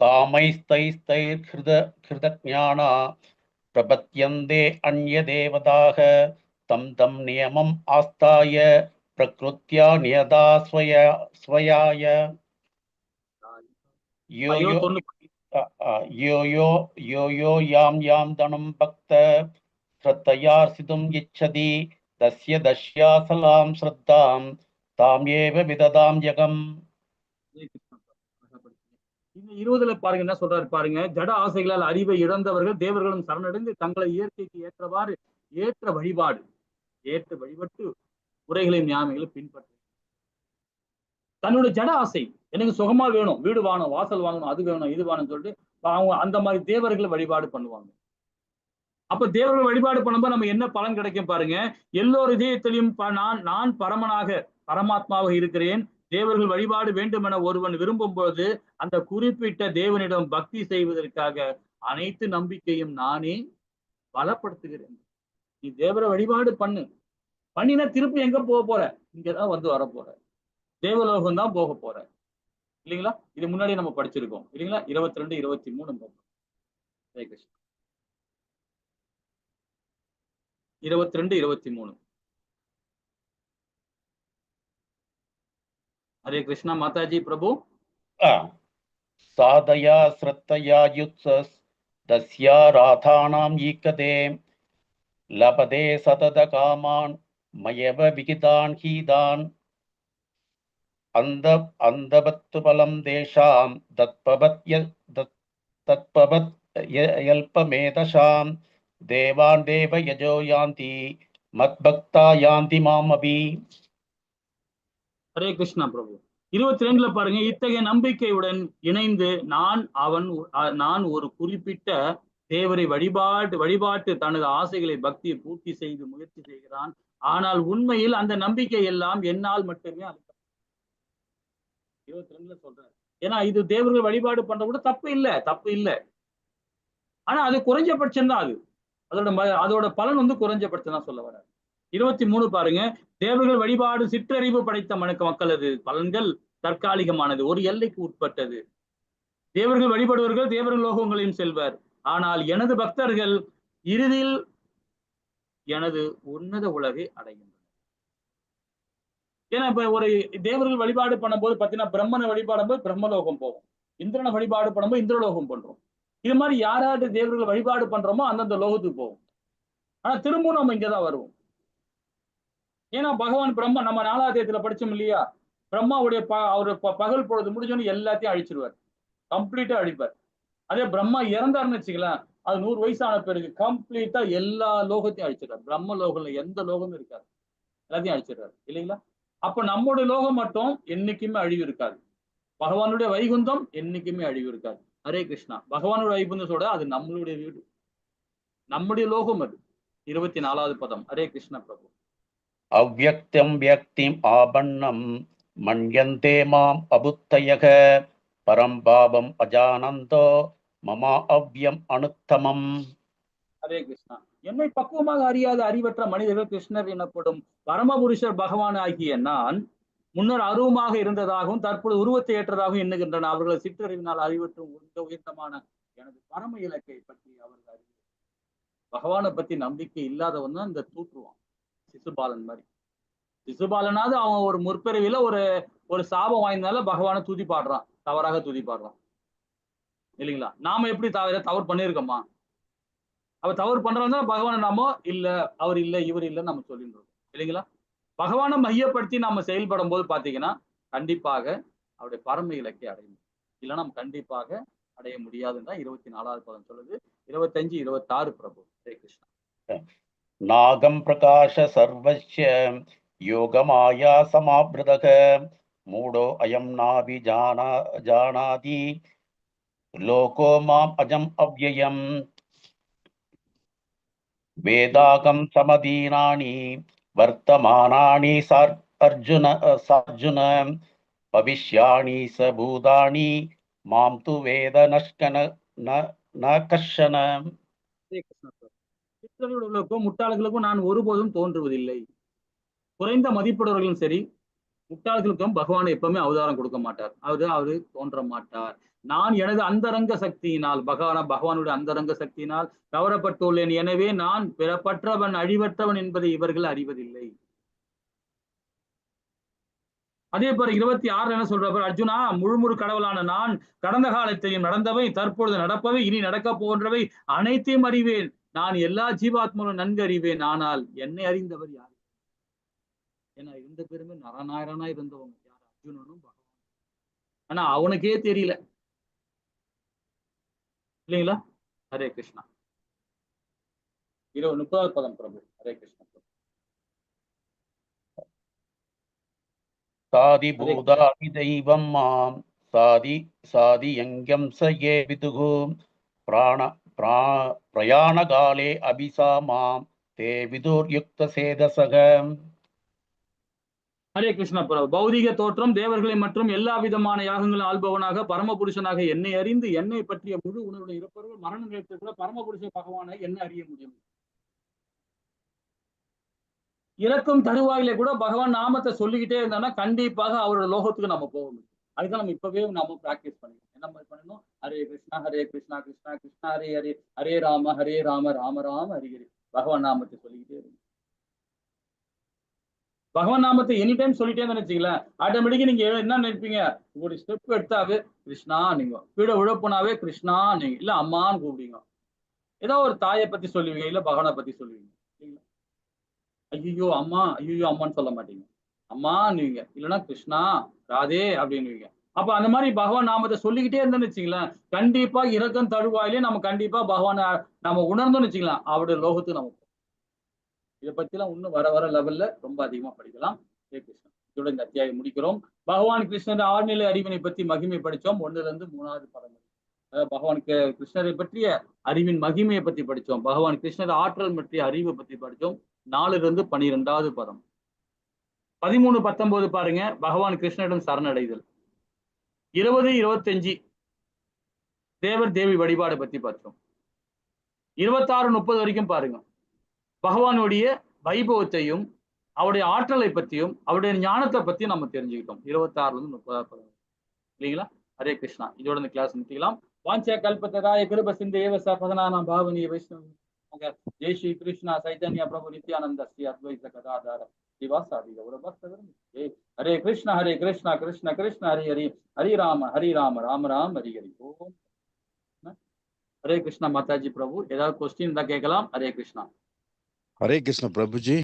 காமைஸ்தைஸ்தைர்ஹிருதஞானா பிரபத்யந்தே அன்ய தேவதாக தம் தம் நியமம் ஆஸ்தாய பிரக்ருத்யா நியதா ஸ்வயாய யோ யாம் யாம் தனம் பக்த ஸ்ரத்தயார்சிதும் இச்சதி தஸ்ய தஸ்யாசலாம் ஸ்ரத்தாம் தாம் ஏவ விததாம் யகம். இந்த 20ல பாருங்க என்ன சொல்றாரு பாருங்க. ஜட ஆசைகளால் அறிவை இழந்தவர்கள் தேவர்களும் சரணடைந்து தங்களை இயற்கைக்கு ஏற்றவாறு ஏற்ற வழிபட்டு முறைகளையும் ஞானங்களை பின்பற்ற. தன்னோட ஜட ஆசை, எனக்கு சுகமா வேணும், வீடு வாங்கணும், வாசல் வாங்கணும், அது வேணும், இது வேணும்னு சொல்லிட்டு அவங்க அந்த மாதிரி தேவர்களை வழிபாடு பண்ணுவாங்க. அப்ப தேவர்கள் வழிபாடு பண்ணும்போது நம்ம என்ன பலன் கிடைக்கும் பாருங்க. எல்லோர் இதயத்திலையும் நான் பரமாத்மாவாக இருக்கிறேன், தேவர்கள் வழிபாடு வேண்டும் என ஒருவன் விரும்பும் போது அந்த குறிப்பிட்ட தேவனிடம் பக்தி செய்வதற்காக அனைத்து நம்பிக்கையும் நானே பலப்படுத்துகிறேன். நீ தேவரை வழிபாடு பண்ணினா திருப்பி எங்க போக போற, இங்கதான் வந்து வர போற, தேவலோகம் தான் போக போற இல்லைங்களா. இது முன்னாடி நம்ம படிச்சிருக்கோம் இல்லைங்களா. 22-23 ஹரே கிருஷ்ணா. 22-23 ஹரே கிருஷ்ணா மாதாஜி பிரபு. சாதயா ஸ்ரத்தயா யுத்ஸஸ் தஸ்யா ராதானாம் ஈக்கதே லபதே சதத காமான் மயவ விகிதான் ஹீதான் அந்தபத்து பலம் தேஷாம் தத்பவத் யல்பமேதஷாம் தேவான் தேவ யஜோ யாந்தி மத்பக்தா யாந்தி மாமபி. ஹரே கிருஷ்ணா பிரபு. 22ல பாருங்க. இத்தகைய நம்பிக்கையுடன் இணைந்து நான் ஒரு குறிப்பிட்ட தேவரை வழிபாட்டு தனது ஆசைகளை பக்தியை பூர்த்தி செய்து முயற்சி செய்கிறான். ஆனால் உண்மையில் அந்த நம்பிக்கை எல்லாம் என்னால் மட்டுமே 22ல சொல்றாரு. ஏன்னா இது தேவர்கள் வழிபாடு பண்ற கூட தப்பு இல்லை. ஆனா அது குறைஞ்சபட்சம் தான். அதோட பலன் வந்து குறைஞ்சபட்சம் தான் சொல்ல வர்றாரு. 23 பாருங்க. தேவர்கள் வழிபாடு சிற்றறிவு படைத்த மக்களது பலன்கள் தற்காலிகமானது, ஒரு எல்லைக்கு உட்பட்டது. தேவர்கள் வழிபடுவர்கள் தேவர்கள் லோகங்களையும் செல்வர். ஆனால் எனது பக்தர்கள் இறுதியில் எனது உன்னத உலகை அடைகின்றனர். ஏன்னா இப்ப ஒரு தேவர்கள் வழிபாடு பண்ணும்போது பாத்தீங்கன்னா பிரம்மனை வழிபாடும் போது பிரம்மலோகம் போகும், இந்திரனை வழிபாடு பண்ணும்போது இந்திரலோகம் பண்றோம். இது மாதிரி யாராவது தேவர்கள் வழிபாடு பண்றோமோ அந்தந்த லோகத்துக்கு போகும். ஆனா திரும்பவும் நம்ம இங்கதான் வருவோம். ஏன்னா பகவான் பிரம்மா, நம்ம 4ஆவது அத்தியாயத்துல படிச்சோம் இல்லையா, பிரம்மாவுடைய அவரு பகல் பொழுது முடிஞ்சோன்னு எல்லாத்தையும் அழிச்சிருவார், கம்ப்ளீட்டா அழிப்பார். அதே பிரம்மா இறந்தாருன்னு வச்சுக்கலாம், அது 100 வயசான பிறகு கம்ப்ளீட்டா எல்லா லோகத்தையும் அழிச்சிடுறாரு. பிரம்ம லோகம்ல எந்த லோகமும் இருக்காது, எல்லாத்தையும் அழிச்சிடுறாரு இல்லைங்களா. அப்ப நம்முடைய லோகம் மட்டும் என்னைக்குமே அழிவு இருக்காது, பகவானுடைய வைகுந்தம் என்னைக்குமே அழிவு இருக்காது. ஹரே கிருஷ்ணா. பகவானுடைய வைகுந்தத்தோட அது நம்மளுடைய வீடு, நம்முடைய லோகம் அது. 24வது பதம். ஹரே கிருஷ்ணா பிரபு. அவ்யக்தம் வியக்திம் ஆபன்னம் மன்யந்தே மாம் அபுத்தயக பரம்பாவம் அஜானந்தோ மமா அவ்யம் அனுத்தமம். ஹரே கிருஷ்ணா. என்னை பக்குவமாக அறியாத அறிவற்ற மனிதர்கள் கிருஷ்ணர் எனப்படும் பரமபுருஷர் பகவான் ஆகிய நான் முன்னர் அருவமாக இருந்ததாகவும் தற்போது உருவத்தை ஏற்றதாகவும் எண்ணுகின்றன. அவர்கள் சிற்றறிவினால் அறிவற்றும் உயர்ந்தமான எனது பரம இலக்கை பற்றி அவர்கள் அறிவு. பகவானை பத்தி நம்பிக்கை இல்லாதவன் தான் இந்த தூற்றுவான், சிசுபாலன் மாதிரி. சிசுபாலனாவது அவன் ஒரு முற்பிறவில ஒரு சாபம் வாய்ந்தனால பகவானை துதி பாடுறான், தவறாக துதி பாடுறான் இல்லைங்களா. நாம எப்படி தவறு பண்ணியிருக்கோமா? அவ தவறு பண்றதா பகவானை நாம இல்ல, அவர் இல்ல, இவர் இல்லைன்னு நம்ம சொல்லிட்டு இருக்கோம் இல்லைங்களா. பகவானை மையப்படுத்தி நாம செயல்படும் போது பாத்தீங்கன்னா கண்டிப்பாக அவருடைய பரம இலக்கை அடையும், இல்லைன்னா நம்ம கண்டிப்பாக அடைய முடியாதுன்னு தான் 24வது பதம் சொல்லுது. 25-26 பிரபு. ஹரே கிருஷ்ணா. நாகம் பிரகாஷ சர்வஸ்ய योगमाया समावृतः मूढो अयं नाभिजानाति लोको माम् अजम् अव्ययम् वेदागम समदीनानि वर्तमानानि अर्जुन भविष्याणि स भूतानि मां तु वेद न कश्चन. சிற்றர்களுக்கும் முட்டாள்களுக்கும் நான் ஒருபோதும் தோன்றுவதில்லை. குறைந்த மதிப்புடையவர்களும் சரி, முட்டாள்களுக்கும் பகவான் எப்பவுமே அவதாரம் கொடுக்க மாட்டார். அவரு தோன்ற மாட்டார். நான் எனது அந்தரங்க சக்தியினால் பகவானுடைய அந்தரங்க சக்தியினால் கவரப்பட்டுள்ளேன். எனவே நான் பிறப்பற்றவன் அழிவற்றவன் என்பதை இவர்கள் அறிவதில்லை. அதே போல 26 என்ன சொல்ற அர்ஜுனா, முழுமுழு கடவுளான நான் கடந்த காலத்தையும் நடந்தவை, தற்பொழுது நடப்பவை, இனி நடக்க போன்றவை அனைத்தையும் அறிவேன். நான் எல்லா ஜீவாத்மாவும் நன்கு அறிவேன். ஆனால் என்னை அறிந்தவர் யார்? ஏன்னா 2 பேருமே நரநாயரனா இருந்தவங்க. யார்? அர்ஜுனனும் பகவான். ஆனா அவனுக்கே தெரியல இல்லைங்களா? ஹரே கிருஷ்ணா. 30வது பதம் பிரபு. ஹரே கிருஷ்ணா. சாதி பூதாதி தெய்வம் மாம் சாதி யங்கம் ச ஏ விதுகு பிரயாண காலே அபிசாமாம் தே விதுர் யுக்த சேதசகம். ஹரே கிருஷ்ணா பிரபு. பௌதிக தோற்றம், தேவர்களை மற்றும் எல்லா விதமான யாகங்களும் ஆள்பவனாக பரமபுருஷனாக என்னை அறிந்து என்னை பற்றிய முழு உணர்வுடன் இருப்பவர்கள் மரண நிலையத்தில் கூட பரமபுருஷ பகவானை என்ன அறிய முடியும். இறக்கும் தருவாயில கூட பகவான் நாமத்தை சொல்லிக்கிட்டே இருந்தானா கண்டிப்பாக அவரோட லோகத்துக்கு நம்ம போக முடியும். அதுதான் நம்ம இப்பவே நம்ம பிராக்டிஸ் பண்ணிக்கணும். என்ன மாதிரி பண்ணணும்? ஹரே கிருஷ்ணா கிருஷ்ணா கிருஷ்ணா ஹரே ஹரே, ஹரே ராம ராம ராம ஹரி ஹரி. பகவான் நாமத்தை சொல்லிக்கிட்டே இருக்கும். பகவான் நாமத்தை எனி டைம் சொல்லிட்டே நினைச்சீங்களேன், ஆட்டோமேட்டிக்கா நீங்க என்ன நினைப்பீங்க? ஒரு ஸ்டெப் எடுத்தாவே கிருஷ்ணா நீங்க, கீழே உழப்புனாவே கிருஷ்ணா நீங்க, இல்ல அம்மான்னு கூப்பிடுவீங்க. ஏதோ ஒரு தாயை பத்தி சொல்லுவீங்க, இல்ல பகவானை பத்தி சொல்லுவீங்க. ஐயோ அம்மா, ஐயோ அம்மான்னு சொல்ல மாட்டீங்க, அம்மான்னுவீங்க. இல்லைன்னா கிருஷ்ணா ராதே அப்படின்னுவீங்க. அப்ப அந்த மாதிரி பகவான் நாமத்தை சொல்லிக்கிட்டே இருந்தோம்னு வச்சுங்களேன், கண்டிப்பா இறக்கம் தழுவாயிலே நம்ம கண்டிப்பா பகவானை நம்ம உணர்ந்தோம்னு வச்சுக்கலாம், அவருடைய லோகத்துக்கு நம்ம. இதை பத்தி எல்லாம் இன்னும் வர வர லெவல்ல ரொம்ப அதிகமா படிக்கலாம். ஹரே கிருஷ்ணா. இதோட இந்த அத்தியாயம் முடிக்கிறோம். பகவான் கிருஷ்ணர் ஆழ்நிலை அறிவினை பற்றி மகிமை படிச்சோம். 1ல இருந்து 3வது பதம். பகவான் கிருஷ்ணரை பற்றிய அறிவின் மகிமையை பத்தி படிச்சோம். பகவான் கிருஷ்ணர் ஆற்றல் பற்றிய அறிவை பத்தி படிச்சோம். 4ல இருந்து 12வது பதம். 13, 19 பாருங்க, பகவான் கிருஷ்ணரிடம் சரணடைதல். 20, 25 தேவர் தேவி வழிபாடு பத்தி பார்த்தோம். 26, 30 வரைக்கும் பாருங்க, பகவானுடைய வைபவத்தையும் அவருடைய ஆற்றலை பத்தியும் அவருடைய ஞானத்தை பத்தியும் நம்ம தெரிஞ்சுக்கிட்டோம். 26ல இருந்து 30வது பதம் இல்லைங்களா? ஹரே கிருஷ்ணா. இதோட இந்த கிளாஸ் முடிக்கலாம். வாஞ்ச கல்பத்ததாய கிருப சிந்தேவ சபதனானாம் பாவனிய வைஷ்ணவ ஜெய் ஸ்ரீ கிருஷ்ணா சைதன்ய பிரபு நித்யானந்த ஸ்ரீ அத்வைத கதாதார சிவாசாதி கௌர பக்தவரும். ஹரே கிருஷ்ணா கிருஷ்ண கிருஷ்ண ஹரி ஹரி, ஹரி ராம ராம ராம் ஹரி ஹரி. ஓம் ஹரே கிருஷ்ணா. மாதாஜி பிரபு ஏதாவது கொஸ்டின் இருந்தா கேட்கலாம். ஹரே கிருஷ்ணா. हरे कृष्ण प्रभु जी.